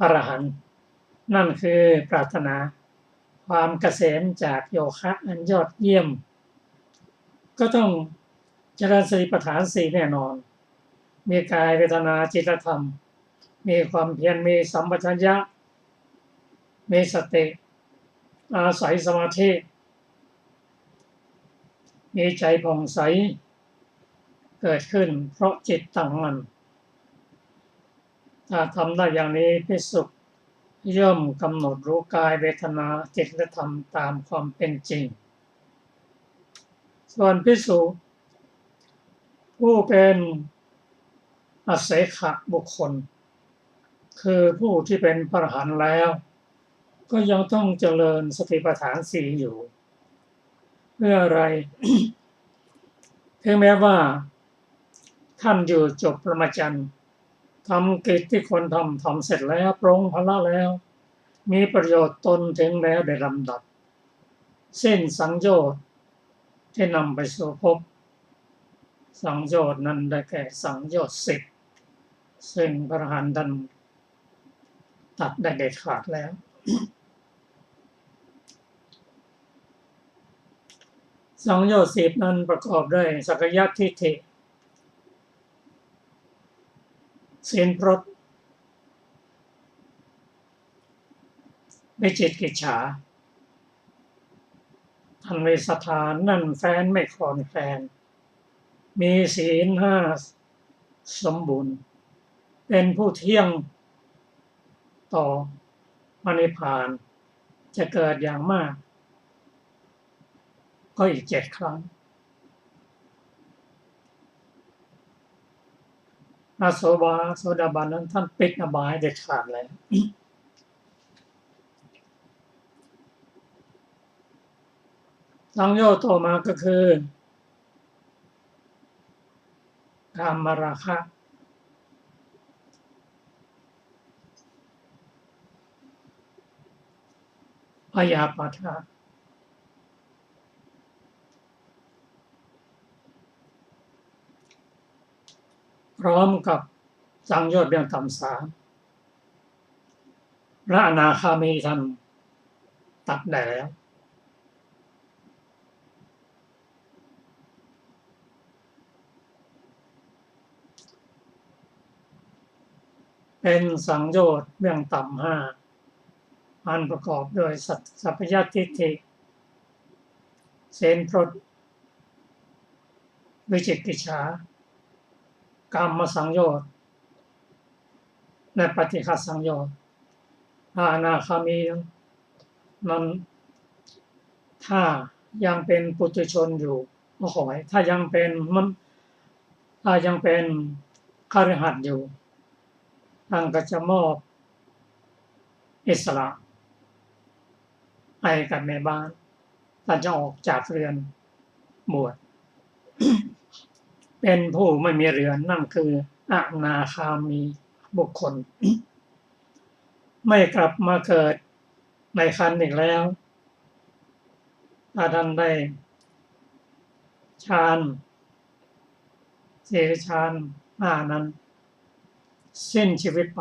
อรหันต์นั่นคือปรารถนาความเกษมจากโยคะอันยอดเยี่ยมก็ต้องเจริญสติปัฏฐาน4แน่นอนมีกายเวทนาจิตธรรมมีความเพียรมีสัมปชัญญะมีสติอาศัยสมาธิมีใจผ่องใสเกิดขึ้นเพราะจิตตั้งมั่นถ้าทำได้อย่างนี้ภิกษุย่อมกำหนดรู้กายเวทนาจิตและธรรมตามความเป็นจริงส่วนภิกษุผู้เป็นอเสขะบุคคลคือผู้ที่เป็นพระอรหันต์แล้วก็ยังต้องเจริญสติปัฏฐาน4อยู่เพื่ออะไร ถึงแม้ว่าท่านอยู่จบพรหมจรรย์ทำกิจที่ควรทำเสร็จแล้วปรงภาระแล้วมีประโยชน์ตนถึงแล้วได้ลำดับสิ้นสังโยชน์ที่นำไปสู่ภพสังโยชน์นั้นได้แก่สังโยชน์10ซึ่งพระอรหันต์ท่านตัดได้เด็ดขาดแล้วสังโยชน์10นั้นประกอบด้วยสักยทิฏฐิศีลพรตวิจิกิจฉาท่านมีศรัทธานั่นแฟ้นไม่คลอนแคลนมีศีล5สมบูรณ์เป็นผู้เที่ยงต่อมรรคผลจะเกิดอย่างมากก็อีก7 ครั้งอาโสดาบันนั้นท่านปิดอบายเด็ดขาดแล้วสังโยชน์ต่อมาก็คือกามราคะพยาบาทพร้อมกับสังโยชน์เบื้องต่ำ3พระอนาคามีท่านตัดได้แล้วเป็นสังโยชน์เบื้องต่ำ5อันประกอบด้วยสัพพยทิฏฐิศีลพรตวิจิกิจฉากามสังโยชน์และปฏิฆะสังโยชน์อนาคามีนั้นถ้ายังเป็นปุถุชนอยู่ก็ขอให้ถ้ายังเป็นคฤหัสถ์อยู่ท่านก็จะมอบอิสระให้กับแม่บ้านท่านจะออกจากเรือนบวช เป็นผู้ไม่มีเรือนนั่นคืออนาคามีบุคคล ไม่กลับมาเกิดในครรภ์อีกแล้วถ้าท่านได้ฌาน4ฌาน5นั้นสิ้นชีวิตไป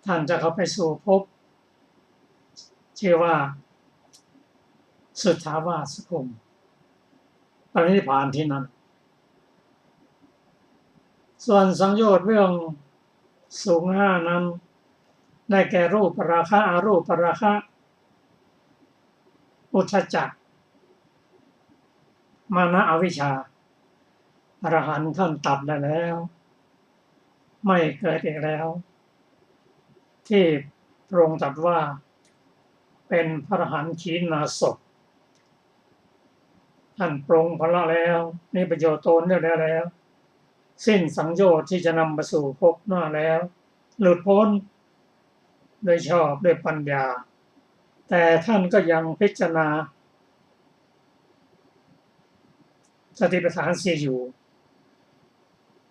ท่านจะเข้าไปสู่ภพชื่อว่า สุทธาวาสภูมิปรินิพพานที่นั่นส่วนสังโยชน์เรื่องสูงห้านั้นได้แก่รูปราคะอรูปราคะอุทธัจจะมานะอวิชชาอรหันต์ท่านตัดได้แล้วไม่เกิดอีกแล้วที่พระองค์ตรัสว่าเป็นพระอรหันต์ขีณาสพท่านปรงพละแล้วมีประโยชน์ตนเรียบร้อยแล้วสิ้นสังโยชน์ที่จะนำไปสู่ภพหน้าแล้วหลุดพ้นโดยชอบด้วยปัญญาแต่ท่านก็ยังพิจารณาสติปัฏฐานสี่อยู่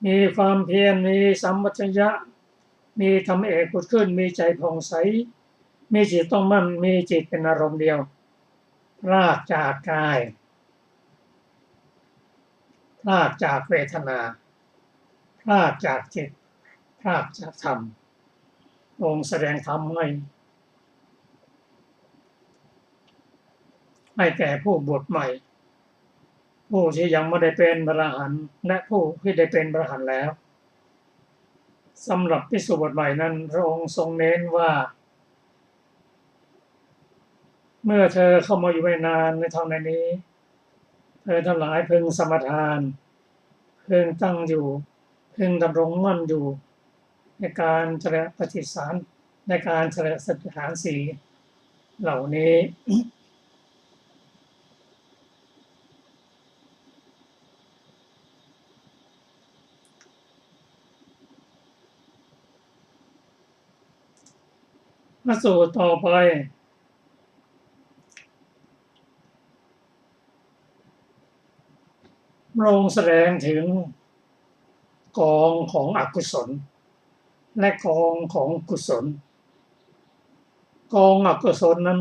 มีความเพียรมีสัมปชัญญะมีธรรมเอกผุดขึ้นมีใจผ่องใสมีจิตต้องมั่นมีจิตเป็นอารมณ์เดียวพรากจากกายพรากจากเวทนาพรากจากจิตพรากจากธรรมองค์แสดงธรรมให้แก่ผู้บวชใหม่ผู้ที่ยังไม่ได้เป็นพระอรหันต์และผู้ที่ได้เป็นพระอรหันต์แล้วสำหรับภิกษุบวชใหม่นั้นพระองค์ทรงเน้นว่าเมื่อเธอเข้ามาอยู่ไม่นานในธรรมในนี้เธอทั้งหลายพึงสมทานพึงตั้งอยู่พึงดำรงมั่นอยู่ในการเจริญปฏิสารในการเจริญสติปัฏฐานสี่เหล่านี้มาสู่ต่อไปพระองค์แสดงถึงกองของอกุศลและกองของกุศลกองอกุศลนั้น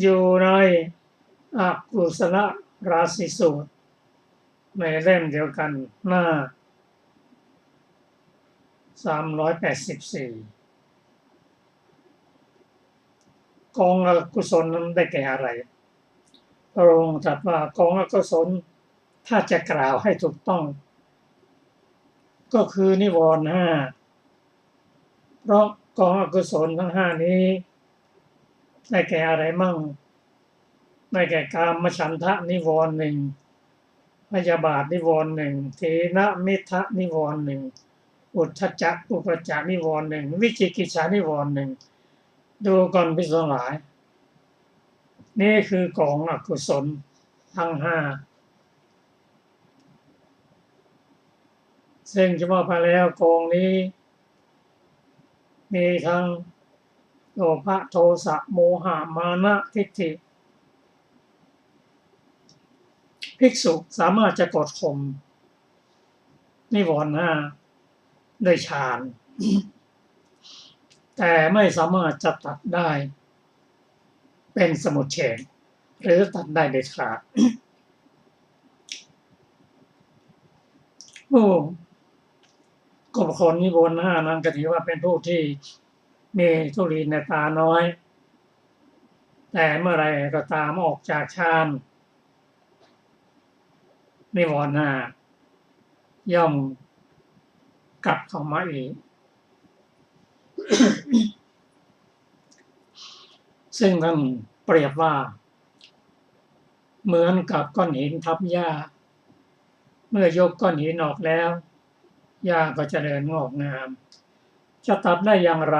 อยู่ในอกุศลราศีสูตรในเล่มเดียวกันหน้า384กองอกุศลนั้นได้แก่อะไรพระองค์ตรัสว่ากองอกุศลถ้าจะกล่าวให้ถูกต้องก็คือนิวรณ์ห้าเพราะกองอกุศลทั้งห้านี้ได้แก่อะไรมั่งได้แก่กามฉันทะนิวรณ์หนึ่งพยาบาทนิวรณ์หนึ่งถีนมิทะนิวรณ์หนึ่งอุทธัจจะอุปจานิวรณ์หนึ่งวิจิกิจฉานิวรณ์หนึ่งดูก่อนภิกษุทั้งหลายนี่คือกองอกุศลทั้งห้าซึ่งจะว่าไปแล้วกองนี้มีทั้งโลภะโทสะโมหะมานะทิฏฐิภิกษุสามารถจะกดข่มนิวรณ์ห้าด้วยฌานแต่ไม่สามารถจะตัดได้เป็นสมุจเฉทหรือตัดได้เด็ดขาดผู้กบคนนิวรณ์ห้านั้นก็ถือว่าเป็นผู้ที่มีทุลีในตาน้อยแต่เมื่อไรก็ตามออกจากฌานนิวรณ์ห้าย่อมกลับเข้ามาอีก ซึ่งท่านเปรียบว่าเหมือนกับก้อนหินทับหญ้าเมื่อยกก้อนหินออกแล้วหญ้าก็เจริญงอกงามจะตัดได้อย่างไร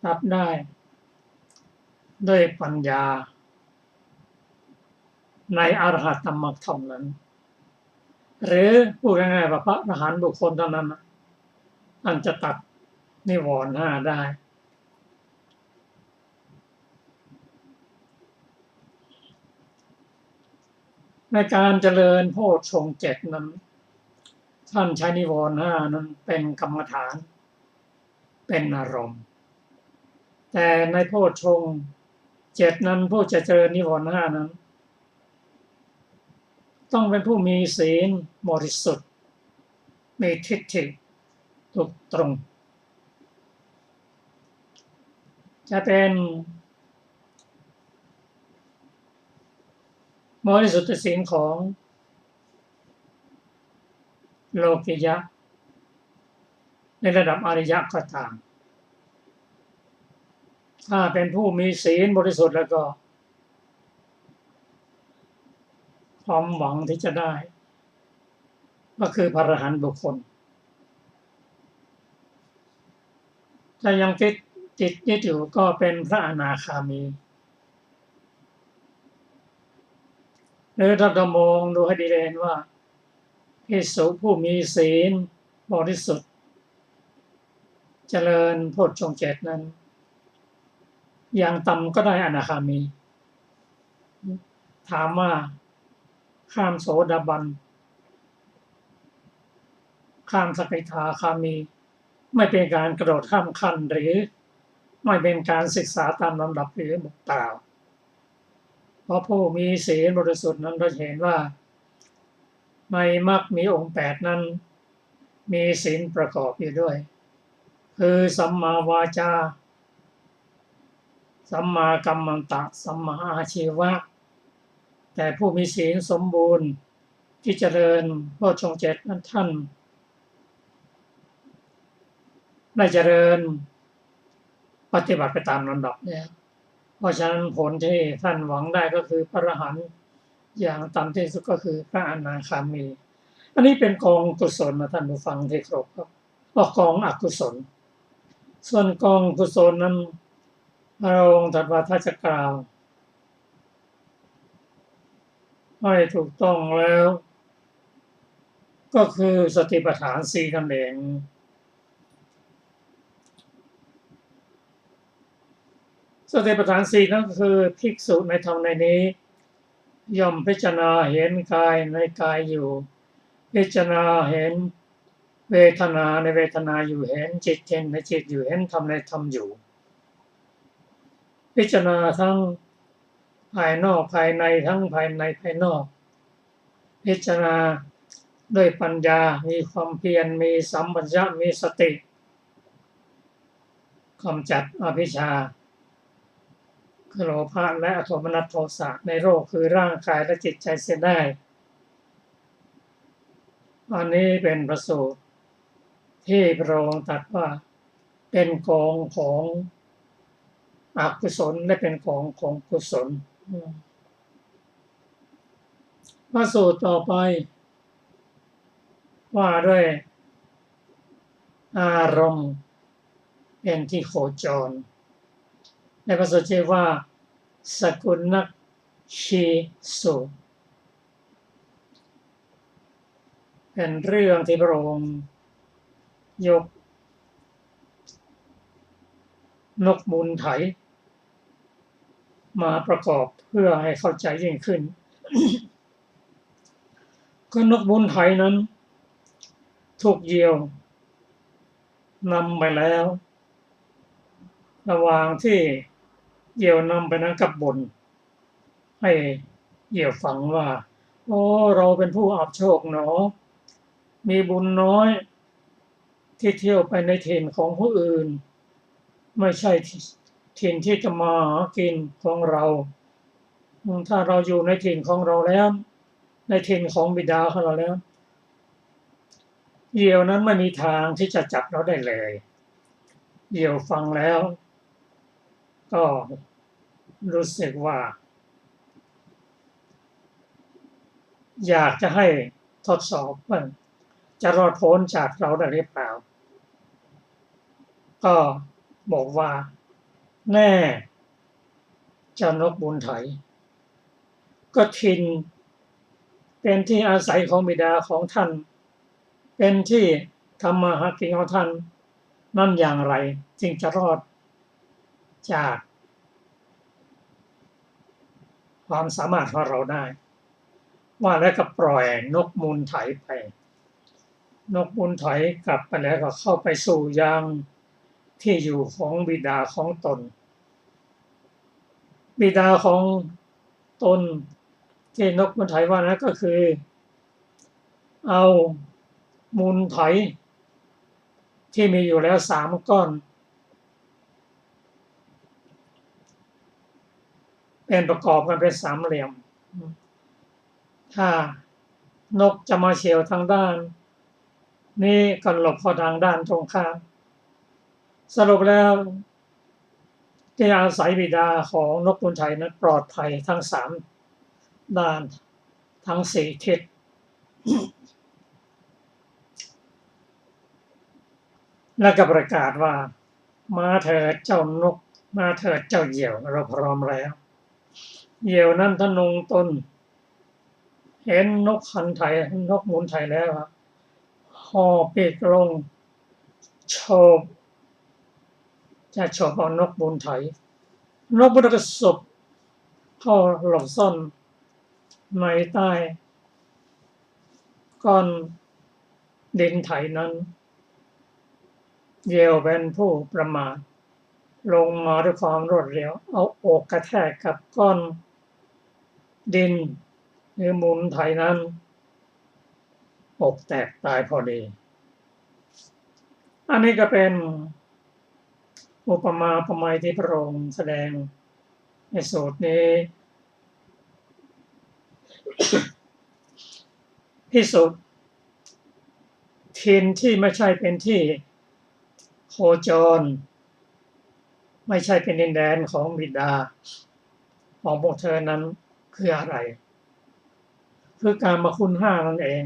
ตัดได้ด้วยปัญญาในอรหัตตมรรคเท่านั้นหรือพูดง่ายๆว่าพระอรหันต์บุคคลเท่านั้นท่านจะตัดนิวรณ์ห้าได้ในการเจริญโพชฌงค์เจ็ดนั้นท่านใช้นิวรณ์ห้านั้นเป็นกรรมฐานเป็นอารมณ์แต่ในโพชฌงค์เจ็ดนั้นผู้จะเจริญนิวรณ์ห้านั้นต้องเป็นผู้มีศีลบริสุทธิ์มีทิฏฐิถูกตรง จะเป็นบริสุทธิศีลของโลกิยะในระดับอริยะก็ตามถ้าเป็นผู้มีศีลบริสุทธิ์แล้วก็ความหวังที่จะได้ก็คือพระอรหันต์บุคคลถ้ายังติดยึดอยู่ก็เป็นพระอนาคามีหรือถ้าเรามองดูให้ดีเลยว่าภิกษุผู้มีศีลบริสุทธิ์เจริญโพชฌงค์ 7นั้นอย่างต่ำก็ได้อนาคามีถามว่าข้ามโสดาบันข้ามสกิทาคามีไม่เป็นการกระโดดข้ามขั้นหรือไม่เป็นการศึกษาตามลำดับหรือเปล่าเพราะผู้มีศีลบริสุทธิ์นั้นเราเห็นว่าในมรรคมีองค์8นั้นมีศีลประกอบอยู่ด้วยคือสัมมาวาจาสัมมากัมมันตะสัมมาอาชีวะแต่ผู้มีศีลสมบูรณ์ที่เจริญโพชฌงค์ 7นั้นท่านได้เจริญปฏิบัติไปตามลำดับเนี่ยเพราะฉะนั้นผลที่ท่านหวังได้ก็คือพระอรหันต์อย่างต่ำที่สุดก็คือพระอนาคามีอันนี้เป็นกองกุศลนะท่านผู้ฟังที่ครบครับกองอกุศลส่วนกองกุศลนั้นพระองค์ตรัสว่าถ้าจะกล่าวให้ถูกต้องแล้วก็คือสติปัฏฐาน4นั่นเองสติปัฏฐาน4นั่นก็คือภิกษุในธรรมในนี้ย่อมพิจารณาเห็นกายในกายอยู่พิจารณาเห็นเวทนาในเวทนาอยู่เห็นจิตในจิตอยู่เห็นธรรมในธรรมอยู่พิจารณาทั้งภายนอกภายในทั้งภายในภายนอกพิจารณาด้วยปัญญามีความเพียรมีสัมปชัญญะมีสติกำจัดอวิชชาคือโลภะและโทมนัสโทสะในโลกคือร่างกายและจิตใจเสียได้อันนี้เป็นประสูตรที่พระองค์ตรัสว่าเป็นกองของอกุศลและเป็นของกุศลพระสูตรต่อไปว่าด้วยอารมณ์เป็นที่โคจรในพระสูตรชื่อว่าสกุลนักชีสูตรเป็นเรื่องที่พระองค์ยกนกมูลไถมาประกอบเพื่อให้เข้าใจยิ่งขึ้น คือนกมูลไถนั้นถูกเหยี่ยวนำไปแล้วระหว่างที่เหยี่ยวนำไปนั้นกับบ่นให้เหยี่ยวฟังว่าโอ้เราเป็นผู้อับโชคหนอมีบุญน้อยที่เที่ยวไปในถิ่นของผู้อื่นไม่ใช่ถิ่นที่จะมาหากินของเราถ้าเราอยู่ในถิ่นของเราแล้วในถิ่นของบิดาของเราแล้วเหยี่ยวนั้นไม่มีทางที่จะจับเราได้เลยเหยี่ยวฟังแล้วก็รู้สึกว่าอยากจะให้ทดสอบว่าจะรอดพ้นจากเราได้หรือเปล่าก็บอกว่าแน่เจ้านกบุญไถก็ถิ่นเป็นที่อาศัยของบิดาของท่านเป็นที่ทำมาหากินของท่านนั่นอย่างไรจึงจะรอดจากความสามารถของเราได้ว่าแล้วก็ปล่อยนกมูลไถไปนกมูลไถกลับไปแล้วก็เข้าไปสู่ยังที่อยู่ของบิดาของตนบิดาของตนที่นกมูลไถว่านั้นก็คือเอามูลไถที่มีอยู่แล้ว3ก้อน เป็นประกอบกันเป็นสามเหลี่ยมถ้านกจะมาเฉี่ยวทางด้านนี้ก็หลบเข้าทางด้านตรงข้ามสรุปแล้วที่อาศัยบิดาของนกบุญชัยนั้นปลอดภัยทั้งสามด้านทั้งสี่ทิศและก็ประกาศว่ามาเถิดเจ้านกมาเถิดเจ้าเหยี่ยวเราพร้อมแล้วเหยี่ยวนั้นทะนงตนเห็นนกคันไทยนกหมุนไทยแล้วห่อปีกลงโฉบจะโฉบเอานกบุญไทยนกบุญไทยก็สบเข้าหลบซ่อนในใต้ก้อนดินไถนั้นเหยี่ยวเป็นผู้ประมาทลงมาด้วยความรวดเร็วเอาอกกระแทกกับก้อนดินหรือมูลไถนั้นอกแตกตายพอดีอันนี้ก็เป็นอุปมาอุปไมยที่พระองค์แสดงในสูตรนี้ที่สุดทินที่ไม่ใช่เป็นที่โคจรไม่ใช่เป็นดินแดนของบิดาของพวกเธอนั้นคืออะไรคือการมาคุณห้านั่นเอง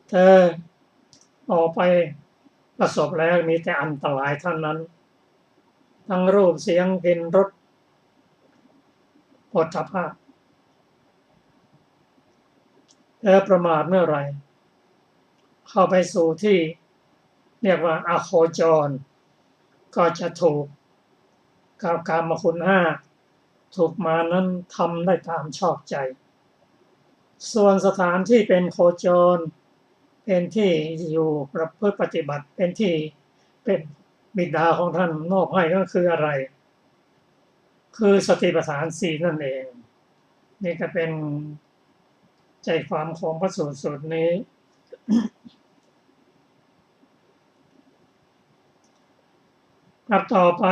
เธอออกไปประสบแล้วมีแต่อันตรายเท่านั้นทั้งรูปเสียงกลิ่นรสโผฏฐัพพะเธอประมาทเมื่อไหร่เข้าไปสู่ที่เรียกว่าอโคจรก็จะถูกกามคุณห้าถูกมานั้นทำได้ตามชอบใจส่วนสถานที่เป็นโคจรเป็นที่อยู่ประพฤติปฏิบัติเป็นที่เป็นบิดาของท่านมอบให้ก็คืออะไรคือสติปัฏฐานสี่นั่นเองนี่ก็เป็นใจความของพระสูตรนี้ครับต่อไป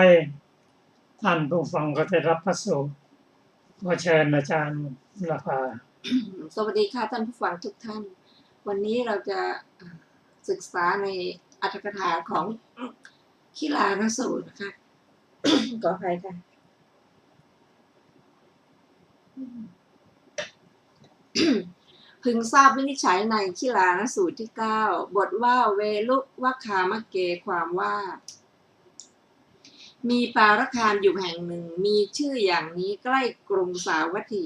ท่านผู้ฟังก็จะรับพระสูตรขอเชิญอาจารย์นภาสวัสดีค่ะท่านผู้ฟังทุกท่านวันนี้เราจะศึกษาในอรรถกถาของขีลานสูตรนะคะ ขออภัยค่ะ พึงทราบวินิจฉัยในขีลานสูตรที่9บทว่าเวลุวคามเกความว่ามีปารคามอยู่แห่งหนึ่งมีชื่ออย่างนี้ใกล้กรุงสาวัตถี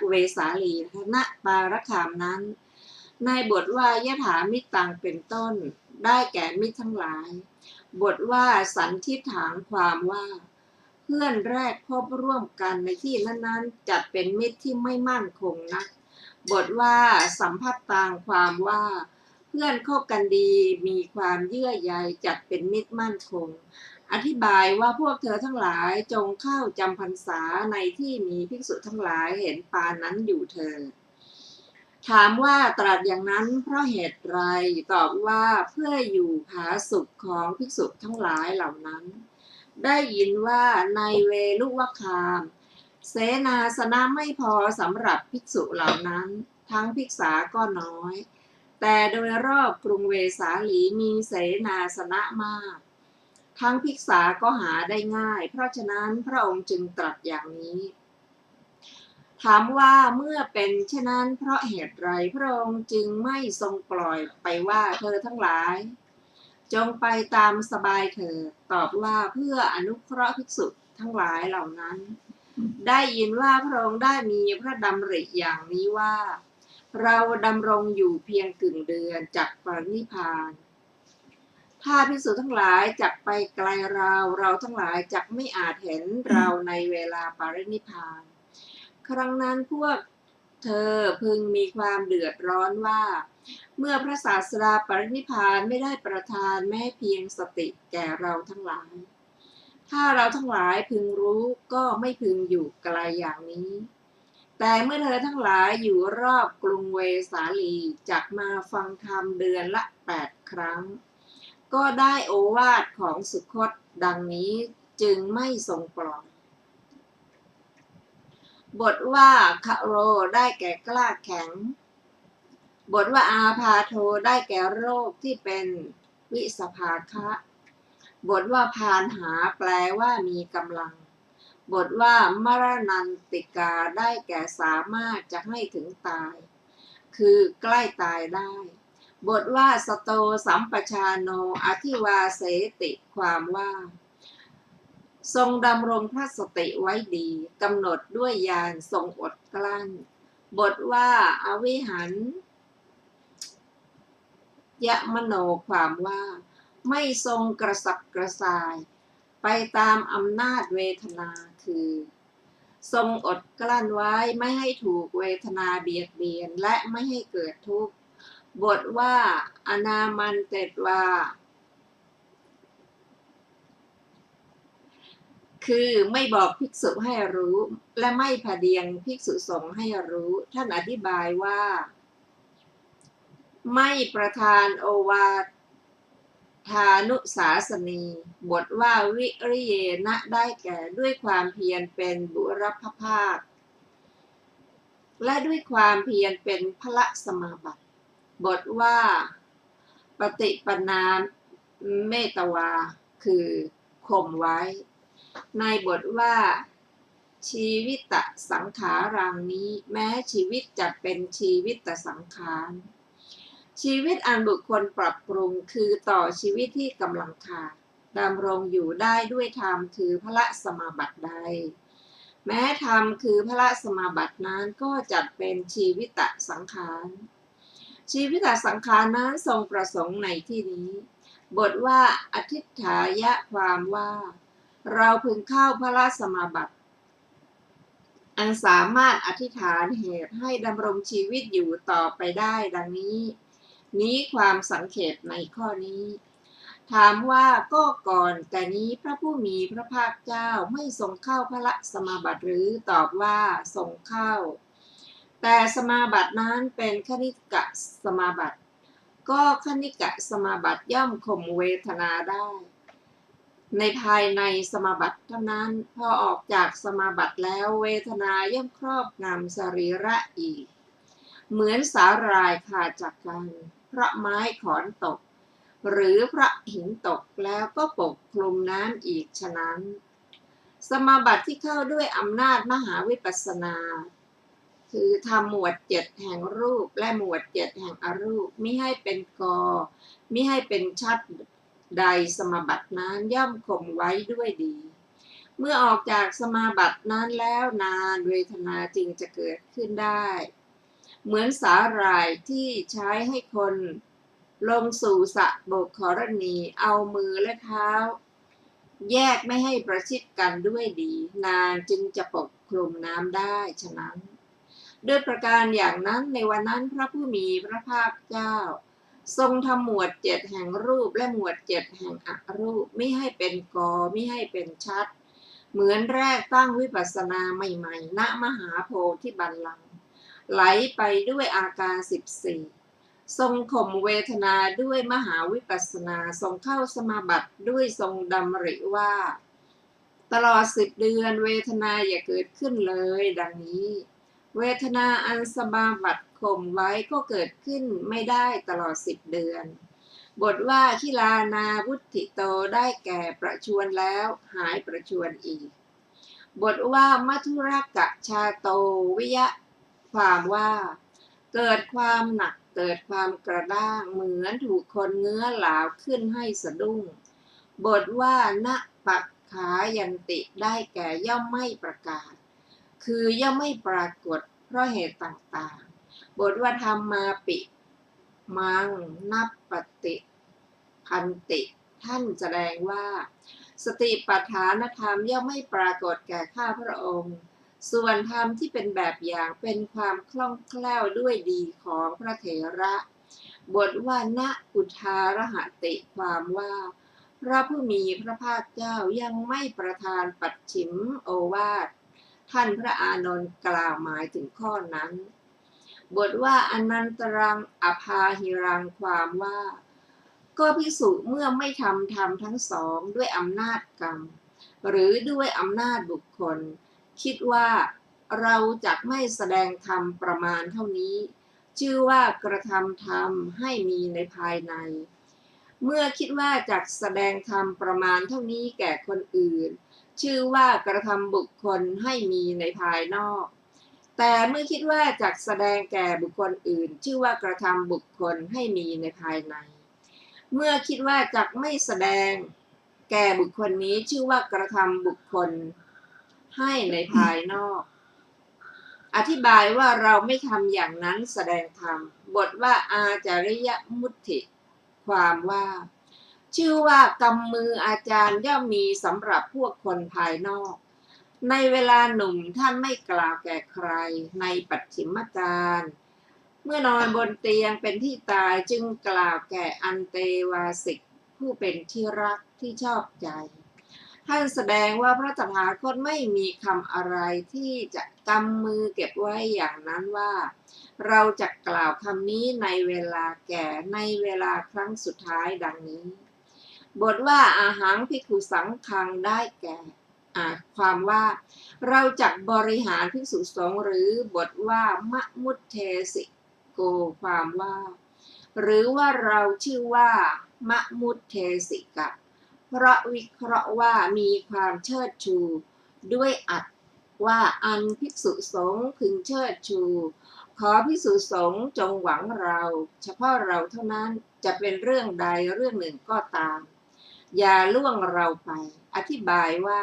เวสาลีณปารคามนั้นในบทว่ายถามิตตังเป็นต้นได้แก่มิตรทั้งหลายบทว่าสันทิฏฐานความว่าเพื่อนแรกพบร่วมกันในที่นั้นๆจัดเป็นมิตรที่ไม่มั่นคงนักบทว่าสัมภัตตังความว่าเพื่อนคบกันดีมีความเยื่อใยจัดเป็นมิตรมั่นคงอธิบายว่าพวกเธอทั้งหลายจงเข้าจำพรรษาในที่มีภิกษุทั้งหลายเห็นปานนั้นอยู่เถิดถามว่าตรัสอย่างนั้นเพราะเหตุไรตอบว่าเพื่ออยู่ผาสุขของภิกษุทั้งหลายเหล่านั้นได้ยินว่าในเวลุวคามเสนาสนะไม่พอสำหรับภิกษุเหล่านั้นทั้งภิกษาก็น้อยแต่โดยรอบกรุงเวสาลีมีเสนาสนะมากทั้งภิกษาก็หาได้ง่ายเพราะฉะนั้นพระองค์จึงตรัสอย่างนี้ถามว่าเมื่อเป็นเช่นนั้นเพราะเหตุไรพระองค์จึงไม่ทรงปล่อยไปว่าเธอทั้งหลายจงไปตามสบายเถิดตอบว่าเพื่ออนุเคราะห์ภิกษุทั้งหลายเหล่านั้นได้ยินว่าพระองค์ได้มีพระดำริอย่างนี้ว่าเราดำรงอยู่เพียงกึ่งเดือนจักปรินิพพานถ้าภิกษุทั้งหลายจักไปไกลเราทั้งหลายจักไม่อาจเห็นเราในเวลาปรินิพพานครั้งนั้นพวกเธอพึงมีความเดือดร้อนว่าเมื่อพระศาสดาปรินิพพานไม่ได้ประทานแม้เพียงสติแก่เราทั้งหลายถ้าเราทั้งหลายพึงรู้ก็ไม่พึงอยู่ไกลอย่างนี้แต่เมื่อเธอทั้งหลายอยู่รอบกรุงเวสาลีจักมาฟังธรรมเดือนละ8 ครั้งก็ได้โอวาทของสุคตดังนี้จึงไม่ทรงปล่อย บทว่าคะโรได้แก่กล้าแข็งบทว่าอาพาโทได้แก่โรคที่เป็นวิสภาคะบทว่าพานหาแปลว่ามีกำลังบทว่ามรณันติกาได้แก่สามารถจะให้ถึงตายคือใกล้ตายได้บทว่าสโตสัมปชาโนอธิวาเสติความว่าทรงดำรงพระสติไว้ดีกำหนดด้วยญาณทรงอดกลั้นบทว่าอวิหันยมโนความว่าไม่ทรงกระสับกระส่ายไปตามอำนาจเวทนาคือทรงอดกลั้นไว้ไม่ให้ถูกเวทนาเบียดเบียนและไม่ให้เกิดทุกข์บทว่าอนามันเตตวาคือไม่บอกภิกษุให้รู้และไม่พเดียงภิกษุสงฆ์ให้รู้ท่านอธิบายว่าไม่ประทานโอวาทานุสาสนีบทว่าวิริเยนะได้แก่ด้วยความเพียรเป็นบุรพภาคและด้วยความเพียรเป็นพละสมาบัติบทว่าปฏิปนาเมตวาคือข่มไว้ในบทว่าชีวิตสังขารังนี้แม้ชีวิตจะเป็นชีวิตสังขารชีวิตอันบุคคลปรับปรุงคือต่อชีวิตที่กำลังขาดดำรงอยู่ได้ด้วยธรรมคือพละสมาบัติใดแม้ธรรมคือพละสมาบัตินั้นก็จัดเป็นชีวิตสังขารชีวิตสังขารนั้นทรงประสงค์ในที่นี้บทว่าอธิฏฐายะความว่าเราพึงเข้าพละสมาบัติอันสามารถอธิษฐานเหตุให้ดำรงชีวิตอยู่ต่อไปได้ดังนี้ความสังเขปในข้อนี้ถามว่าก็ก่อนแต่นี้พระผู้มีพระภาคเจ้าไม่ทรงเข้าพละสมาบัติหรือตอบว่าทรงเข้าแต่สมาบัตินั้นเป็นคณิกะสมาบัติก็คณิกะสมาบัติย่อมข่มเวทนาได้ในภายในสมาบัติเท่านั้นพอออกจากสมาบัติแล้วเวทนาย่อมครอบงำสรีระอีกเหมือนสาหร่ายขาดจากกันเพราะไม้ขอนตกหรือพระหินตกแล้วก็ปกคลุมน้ำอีกฉะนั้นสมาบัติที่เข้าด้วยอำนาจมหาวิปัสสนาคือทำหมวด7แห่งรูปและหมวด7แห่งอรูปมิให้เป็นกอมิให้เป็นชัดใดสมาบัตินั้นย่อมข่มไว้ด้วยดีเมื่อออกจากสมาบัตินั้นแล้วนานเวทนาจึงจะเกิดขึ้นได้เหมือนสาหร่ายที่ใช้ให้คนลงสู่สระโบกขรณีเอามือและเท้าแยกไม่ให้ประชิดกันด้วยดีนานจึงจะปกคลุมน้ำได้ฉะนั้นด้วยประการอย่างนั้นในวันนั้นพระผู้มีพระภาคเจ้าทรงทำหมวด7แห่งรูปและหมวด7แห่งอรูปมิให้เป็นกอมิให้เป็นชัดเหมือนแรกตั้งวิปัสสนาใหม่ๆณมหาโพธิบัลลังก์ไหลไปด้วยอาการ14ทรงข่มเวทนาด้วยมหาวิปัสสนาทรงเข้าสมาบัติด้วยทรงดำริว่าตลอด10เดือนเวทนาอย่าเกิดขึ้นเลยดังนี้เวทนาอันสมาบัติข่มไว้ก็เกิดขึ้นไม่ได้ตลอด10เดือนบทว่าคิลานาวุติโตได้แก่ประชวรแล้วหายประชวรอีกบทว่ามัทุรกะชาโตวิยะความว่าเกิดความหนักเกิดความกระด้างเหมือนถูกคนเงื้อหลาวขึ้นให้สะดุ้งบทว่าณปักขายันติได้แก่ย่อมไม่ประกาศคือย่อมไม่ปรากฏเพราะเหตุต่างๆบทว่าธรรมาปิมังนับปฏิพันติท่านแสดงว่าสติปัฏฐานธรรมย่อมไม่ปรากฏแก่ข้าพระองค์ส่วนธรรมที่เป็นแบบอย่างเป็นความคล่องแคล่วด้วยดีของพระเถระบทว่าณอุทารหติความว่าพระผู้มีพระภาคเจ้ายังไม่ประทานปัจฉิมโอวาทท่านพระอานนท์กล่าวหมายถึงข้อนั้นบทว่าอนันตรังอภาหิรังความว่าก็ภิกษุเมื่อไม่ทำธรรมทั้งสองด้วยอำนาจกรรมหรือด้วยอำนาจบุคคลคิดว่า เราจักไม่แสดงธรรมประมาณเท่านี้ชื่อว่ากระทำธรรมให้มีในภายในเมื่อคิดว่าจักแสดงธรรมประมาณเท่านี้แก่คนอื่นชื่อว่ากระทำบุคคลให้มีในภายนอกแต่เมื่อคิดว่าจักแสดงแก่บุคคลอื่นชื่อว่ากระทำบุคคลให้มีในภายในเมื่อคิดว่าจักไม่แสดงแก่บุคคลนี้ชื่อว่ากระทำบุคคลให้ในภายนอกอธิบายว่าเราไม่ทำอย่างนั้นแสดงธรรมบทว่าอาจาริยมุตติความว่าชื่อว่ากำมืออาจารย์ย่อมมีสำหรับพวกคนภายนอกในเวลาหนุ่มท่านไม่กล่าวแก่ใครในปัจฉิมกาลเมื่อนอนบนเตียงเป็นที่ตายจึงกล่าวแก่อันเตวาสิกผู้เป็นที่รักที่ชอบใจท่านแสดงว่าพระตถาคตไม่มีคำอะไรที่จะกำมือเก็บไว้อย่างนั้นว่าเราจะกล่าวคำนี้ในเวลาแก่ในเวลาครั้งสุดท้ายดังนี้บทว่าอาหังภิกขุสังฆังได้แก่ความว่าเราจักบริหารภิกษุสงฆ์หรือบทว่ามะมุตเทสิโกความว่าหรือว่าเราชื่อว่ามะมุตเทสิกะเพราะวิเคราะห์ว่ามีความเชิดชูด้วยอัดว่าอันภิกษุสงฆ์พึงเชิดชูขอภิกษุสงฆ์จงหวังเราเฉพาะเราเท่านั้นจะเป็นเรื่องใดเรื่องหนึ่งก็ตามอย่าล่วงเราไปอธิบายว่า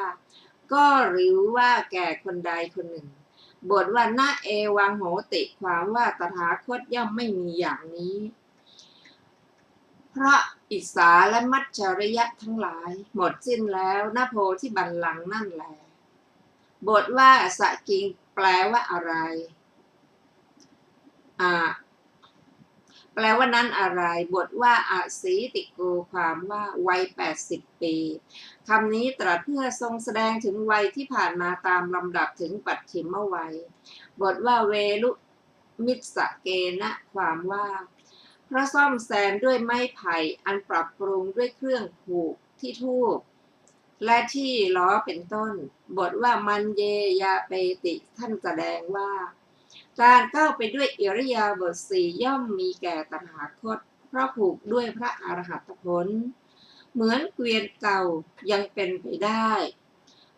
ก็หรือว่าแก่คนใดคนหนึ่งบทว่าณเอวังโหติความว่าตถาคตย่อมไม่มีอย่างนี้เพราะอิสาและมัจฉริยะทั้งหลายหมดสิ้นแล้วณโพธิบัลลังก์นั่นแลบทว่าสกิงแปลว่าอะไรแปลว่านั้นอะไรบทว่าอาสีติโกความว่าวัย80 ปีคำนี้ตรัสเพื่อทรงแสดงถึงวัยที่ผ่านมาตามลำดับถึงปัจฉิมวัยบทว่าเวลุมิสเกนะความว่าเพราะซ่อมแซมด้วยไม้ไผ่อันปรับปรุงด้วยเครื่องผูกที่ทูบและที่ล้อเป็นต้นบทว่ามันเยยาเปติท่านแสดงว่าการก้าวไปด้วยอิริยาบถ4ย่อมมีแก่ตถาคตเพราะผูกด้วยพระอรหัตผลเหมือนเกวียนเก่ายังเป็นไปได้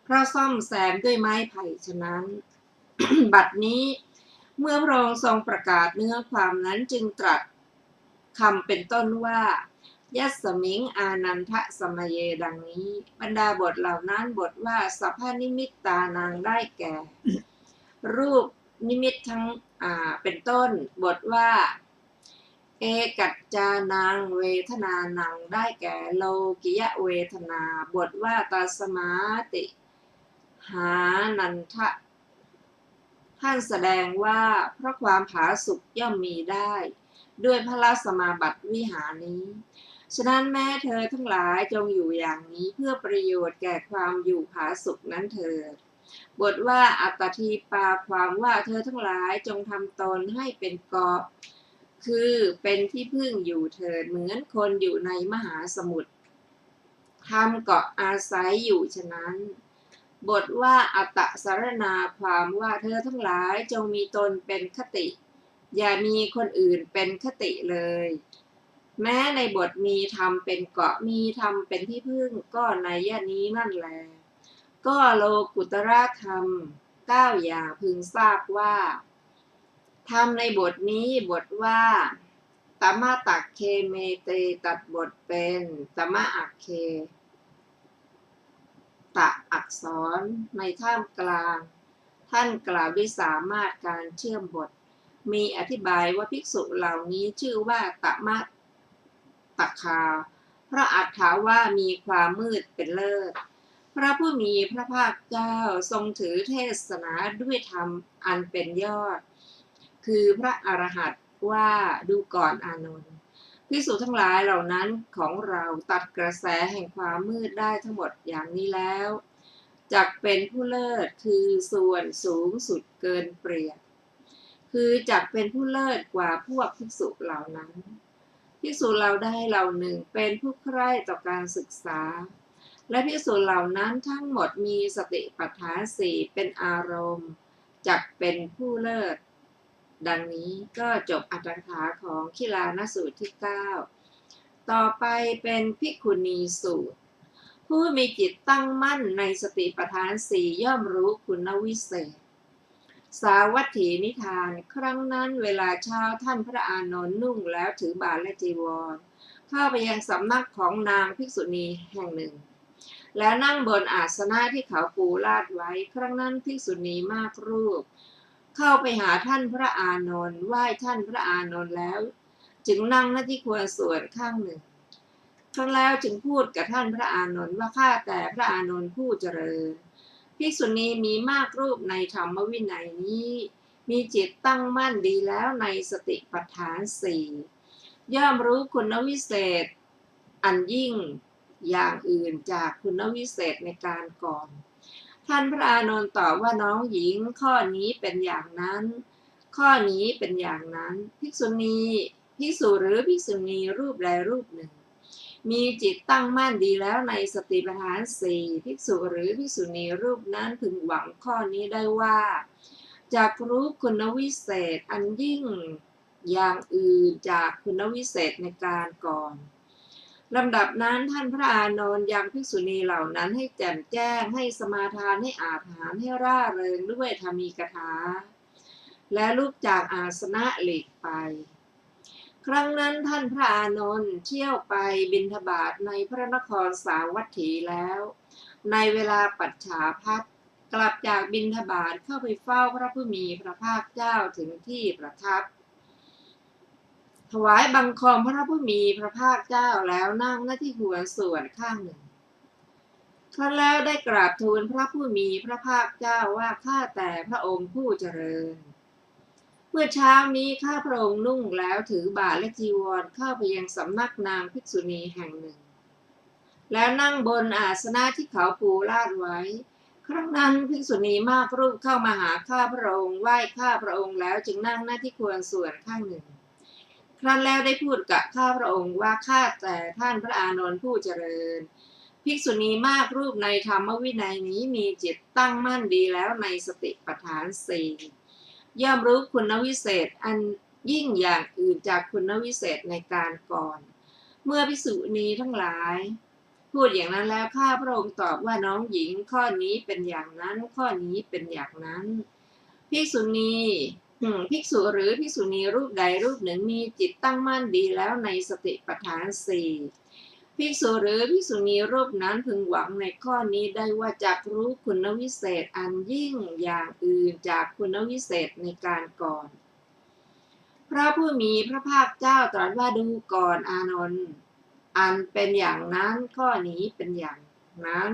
เพราะซ่อมแซมด้วยไม้ไผ่ฉะนั้น บัดนี้เมื่อพระองค์ทรงประกาศเนื้อความนั้นจึงตรัสคำเป็นต้นว่ายัสมิงอานันทะสมเยดังนี้บรรดาบทเหล่านั้นบทว่าสัพพนิมิตตานางได้แก่ รูปนิมิตทั้งเป็นต้นบทว่าเอกัจจานังเวทนานังได้แก่โลกิยเวทนาบทว่าตัสมาติหานันทะท่านแสดงว่าเพราะความผาสุกย่อมมีได้ด้วยพระสมาบัติวิหารนี้ฉะนั้นแม้เธอทั้งหลายจงอยู่อย่างนี้เพื่อประโยชน์แก่ความอยู่ผาสุกนั้นเถิดบทว่าอัตถีปาความว่าเธอทั้งหลายจงทำตนให้เป็นเกาะคือเป็นที่พึ่งอยู่เถิดเหมือนคนอยู่ในมหาสมุทรทำเกาะอาศัยอยู่ฉะนั้นบทว่าอัตตสรณาความว่าเธอทั้งหลายจงมีตนเป็นคติอย่ามีคนอื่นเป็นคติเลยแม้ในบทมีธรรมเป็นเกาะมีธรรมเป็นที่พึ่งก็ในย่านี้นั่นแลก็โลกุตระธรรม9อย่างพึงทราบว่าธรรมในบทนี้บทว่าตมะตักเคเมเตตัดบทเป็นตมะอักเคตะอักษรในท่ามกลางท่านกล่าวด้วยสามารถการเชื่อมบทมีอธิบายว่าภิกษุเหล่านี้ชื่อว่าตมะตะคาเพราะอัตถาว่ามีความมืดเป็นเลิศพระผู้มีพระภาคเจ้าทรงถือเทศนาด้วยธรรมอันเป็นยอดคือพระอรหันต์ว่าดูก่อนอานนท์ภิกษุทั้งหลายเหล่านั้นของเราตัดกระแสแห่งความมืดได้ทั้งหมดอย่างนี้แล้วจักเป็นผู้เลิศคือส่วนสูงสุดเกินเปรียบคือจักเป็นผู้เลิศกว่าพวกภิกษุเหล่านั้นภิกษุเหล่าใดเหล่าหนึ่งเป็นผู้ใคร่ต่อการศึกษาและภิกษุเหล่านั้นทั้งหมดมีสติปัฏฐาน4เป็นอารมณ์ จักเป็นผู้เลิศดังนี้ก็จบอรรถกถาของคิลานสูตรที่ 9ต่อไปเป็นภิกขุณีสูตรผู้มีจิตตั้งมั่นในสติปัฏฐานสี่ย่อมรู้คุณวิเศษสาวัตถีนิทานครั้งนั้นเวลาเช้าท่านพระอานนท์นุ่งแล้วถือบาตรและจีวรเข้าไปยังสำนักของนางภิกษุณีแห่งหนึ่งแล้วนั่งบนอาสนะที่เขาปูลาดไว้ครั้งนั้นภิกษุณีมากรูปเข้าไปหาท่านพระอานนท์ไหว้ท่านพระอานนท์แล้วจึงนั่งหน้าที่ควรส่วนข้างหนึ่งครั้งแล้วจึงพูดกับท่านพระอานนท์ว่าข้าแต่พระอานนท์ผู้เจริญภิกษุณีมีมากรูปในธรรมวินัยนี้มีจิตตั้งมั่นดีแล้วในสติปัฏฐานสี่ย่อมรู้คุณวิเศษอันยิ่งอย่างอื่นจากคุณวิเศษในการก่อนท่านพระอานนท์ตอบว่าน้องหญิงข้อนี้เป็นอย่างนั้นข้อนี้เป็นอย่างนั้นภิกษุหรือภิกษุณีรูปใดรูปหนึ่งมีจิตตั้งมั่นดีแล้วในสติปัฏฐานสี่ภิกษุหรือภิกษุณีรูปนั้นพึงหวังข้อนี้ได้ว่าจักรู้คุณวิเศษอันยิ่งอย่างอื่นจากคุณวิเศษในการก่อนลำดับนั้นท่านพระอานนท์ยังภิกษุณีเหล่านั้นให้แจ่มแจ้งให้สมาทานให้อาหารให้ร่าเริงด้วยธรรมีกถาและลุกจากอาสนะหลีกไปครั้งนั้นท่านพระอานนท์เที่ยวไปบิณฑบาตในพระนครสาวัตถีแล้วในเวลาปัจฉาภัตกลับจากบิณฑบาตเข้าไปเฝ้าพระผู้มีพระภาคเจ้าถึงที่ประทับถวายบังคมพระผู้มีพระภาคเจ้าแล้วนั่งหน้าที่ควรส่วนข้างหนึ่งครั้นแล้วได้กราบทูลพระผู้มีพระภาคเจ้าว่าข้าแต่พระองค์ผู้เจริญเมื่อเช้านี้ข้าพระองค์นุ่งแล้วถือบาตรและจีวรเข้าไปยังสำนักนางภิกษุณีแห่งหนึ่งแล้วนั่งบนอาสนะที่เขาปูลาดไว้ครั้งนั้นภิกษุณีมากรูปเข้ามาหาข้าพระองค์ไหว้ข้าพระองค์แล้วจึงนั่งหน้าที่ควรส่วนข้างหนึ่งครั้นแล้วได้พูดกับข้าพระองค์ว่าข้าแต่ท่านพระอานนท์ผู้เจริญภิกษุณีมากรูปในธรรมวินัยนี้มีจิตตั้งมั่นดีแล้วในสติปัฏฐานสี่ย่อมรู้คุณวิเศษอันยิ่งอย่างอื่นจากคุณวิเศษในการก่อนเมื่อภิกษุณีทั้งหลายพูดอย่างนั้นแล้วข้าพระองค์ตอบว่าน้องหญิงข้อนี้เป็นอย่างนั้นข้อนี้เป็นอย่างนั้นภิกษุหรือภิกษุณีรูปใดรูปหนึ่งมีจิตตั้งมั่นดีแล้วในสติปัฏฐานสี่ภิกษุหรือภิกษุณีรูปนั้นพึงหวังในข้อนี้ได้ว่าจักรู้คุณวิเศษอันยิ่งอย่างอื่นจากคุณวิเศษในการก่อนพระผู้มีพระภาคเจ้าตรัสว่าดูก่อนอานนท์อันเป็นอย่างนั้นข้อนี้เป็นอย่างนั้น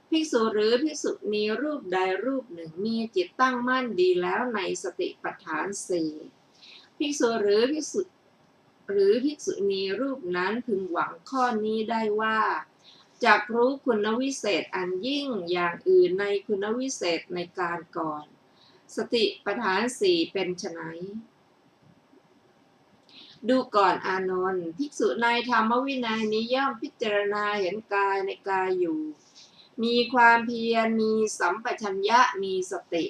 ภิกษุหรือภิกษุณีรูปใดรูปหนึ่งมีจิตตั้งมั่นดีแล้วในสติปัฏฐานสี่ภิกษุหรือภิกษุณีรูปนั้นพึงหวังข้อนี้ได้ว่าจักรู้คุณวิเศษอันยิ่งอย่างอื่นในคุณวิเศษในการก่อนสติปัฏฐานสี่เป็นไฉนดูก่อนอานนท์ภิกษุในธรรมวินัยนี้ย่อมพิจารณาเห็นกายในกายอยู่มีความเพียรมีสัมปชัญญะมีสติ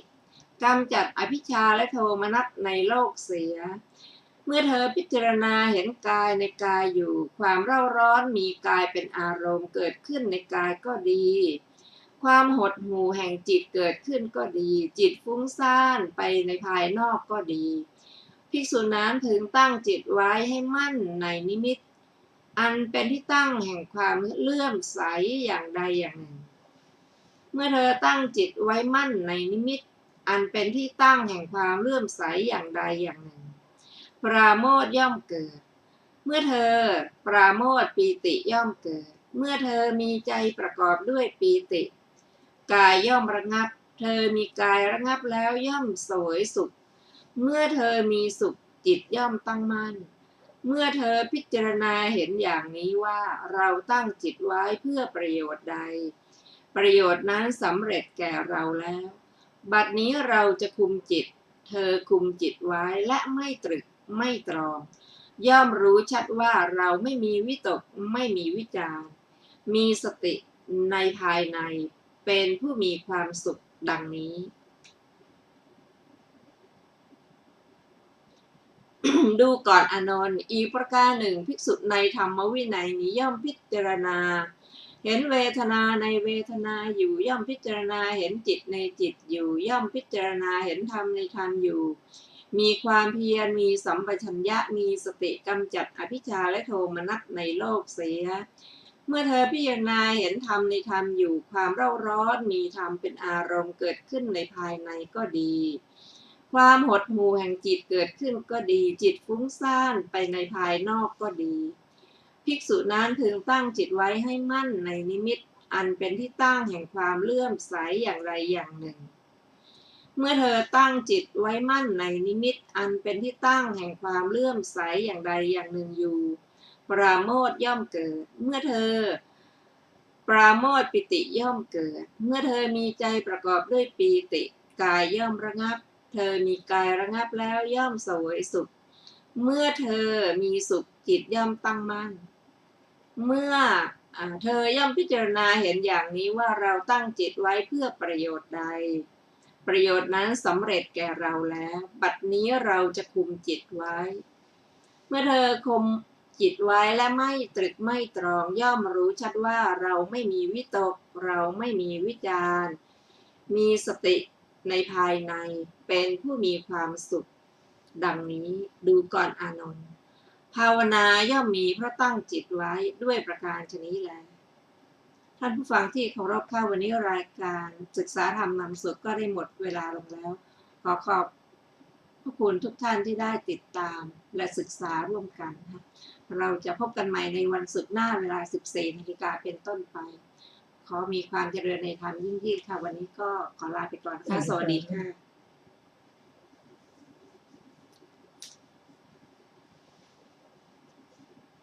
กำจัดอภิชฌาและโทมนัสในโลกเสียเมื่อเธอพิจารณาเห็นกายในกายอยู่ความเร่าร้อนมีกายเป็นอารมณ์เกิดขึ้นในกายก็ดีความหดหู่แห่งจิตเกิดขึ้นก็ดีจิตฟุ้งซ่านไปในภายนอกก็ดีภิกษุนั้นพึงตั้งจิตไว้ให้มั่นในนิมิตอันเป็นที่ตั้งแห่งความเลื่อมใสอย่างใดอย่างหนึ่งเมื่อเธอตั้งจิตไว้มั่นในนิมิตอันเป็นที่ตั้งแห่งความเลื่อมใสอย่างใดอย่างหนึ่งปราโมทย์ย่อมเกิดเมื่อเธอปราโมทย์ปีติย่อมเกิดเมื่อเธอมีใจประกอบด้วยปีติกายย่อมระงับเธอมีกายระงับแล้วย่อมเสวยสุขเมื่อเธอมีสุขจิตย่อมตั้งมั่นเมื่อเธอพิจารณาเห็นอย่างนี้ว่าเราตั้งจิตไว้เพื่อประโยชน์ใดประโยชน์นั้นสำเร็จแก่เราแล้วบัดนี้เราจะคุมจิตเธอคุมจิตไว้และไม่ตรึกไม่ตรองย่อมรู้ชัดว่าเราไม่มีวิตกไม่มีวิจารมีสติในภายในเป็นผู้มีความสุขดังนี้ ดูก่อนอานนท์อีกประการหนึ่งภิกษุในธรรมวินัยนี้ย่อมพิจารณาเห็นเวทนาในเวทนาอยู่ย่อมพิจารณาเห็นจิตในจิตอยู่ย่อมพิจารณาเห็นธรรมในธรรมอยู่มีความเพียรมีสัมปชัญญะมีสติกำจัดอภิชฌาและโทมนัสในโลกเสียเมื่อเธอพิจารณาเห็นธรรมในธรรมอยู่ความเร่าร้อนมีธรรมเป็นอารมณ์เกิดขึ้นในภายในก็ดีความหดหู่แห่งจิตเกิดขึ้นก็ดีจิตฟุ้งซ่านไปในภายนอกก็ดีภิกษุนั้นพึงตั้งจิตไว้ให้มั่นในนิมิตอันเป็นที่ตั้งแห่งความเลื่อมใสอย่างใดอย่างหนึ่งเมื่อเธอตั้งจิตไว้มั่นในนิมิตอันเป็นที่ตั้งแห่งความเลื่อมใสอย่างใดอย่างหนึ่งอยู่ปราโมทย์ย่อมเกิดเมื่อเธอปราโมทย์ปิติย่อมเกิดเมื่อเธอมีใจประกอบด้วยปีติกายย่อมระงับเธอมีกายระงับแล้วย่อมเสวยสุขเมื่อเธอมีสุขจิตย่อมตั้งมั่นเมื่อเธอย่อมพิจารณาเห็นอย่างนี้ว่าเราตั้งจิตไว้เพื่อประโยชน์ใดประโยชน์นั้นสำเร็จแก่เราแล้วบัดนี้เราจะคุมจิตไว้เมื่อเธอคุมจิตไว้และไม่ตรึกไม่ตรองย่อมรู้ชัดว่าเราไม่มีวิตกเราไม่มีวิจารณ์มีสติในภายในเป็นผู้มีความสุขดังนี้ดูก่อนอานนท์ภาวนาย่อมมีเพราะตั้งจิตไว้ด้วยประการชนี้แลท่านผู้ฟังที่เคารพค่ะวันนี้รายการศึกษาธรรมนำสุขก็ได้หมดเวลาลงแล้วขอขอบพระคุณทุกท่านที่ได้ติดตามและศึกษาร่วมกันค่ะเราจะพบกันใหม่ในวันศุกร์หน้าเวลา 14 นาฬิกาเป็นต้นไปขอมีความเจริญในธรรมยิ่งๆค่ะวันนี้ก็ขอลาไปก่อนค่ะสวัสดีค่ะ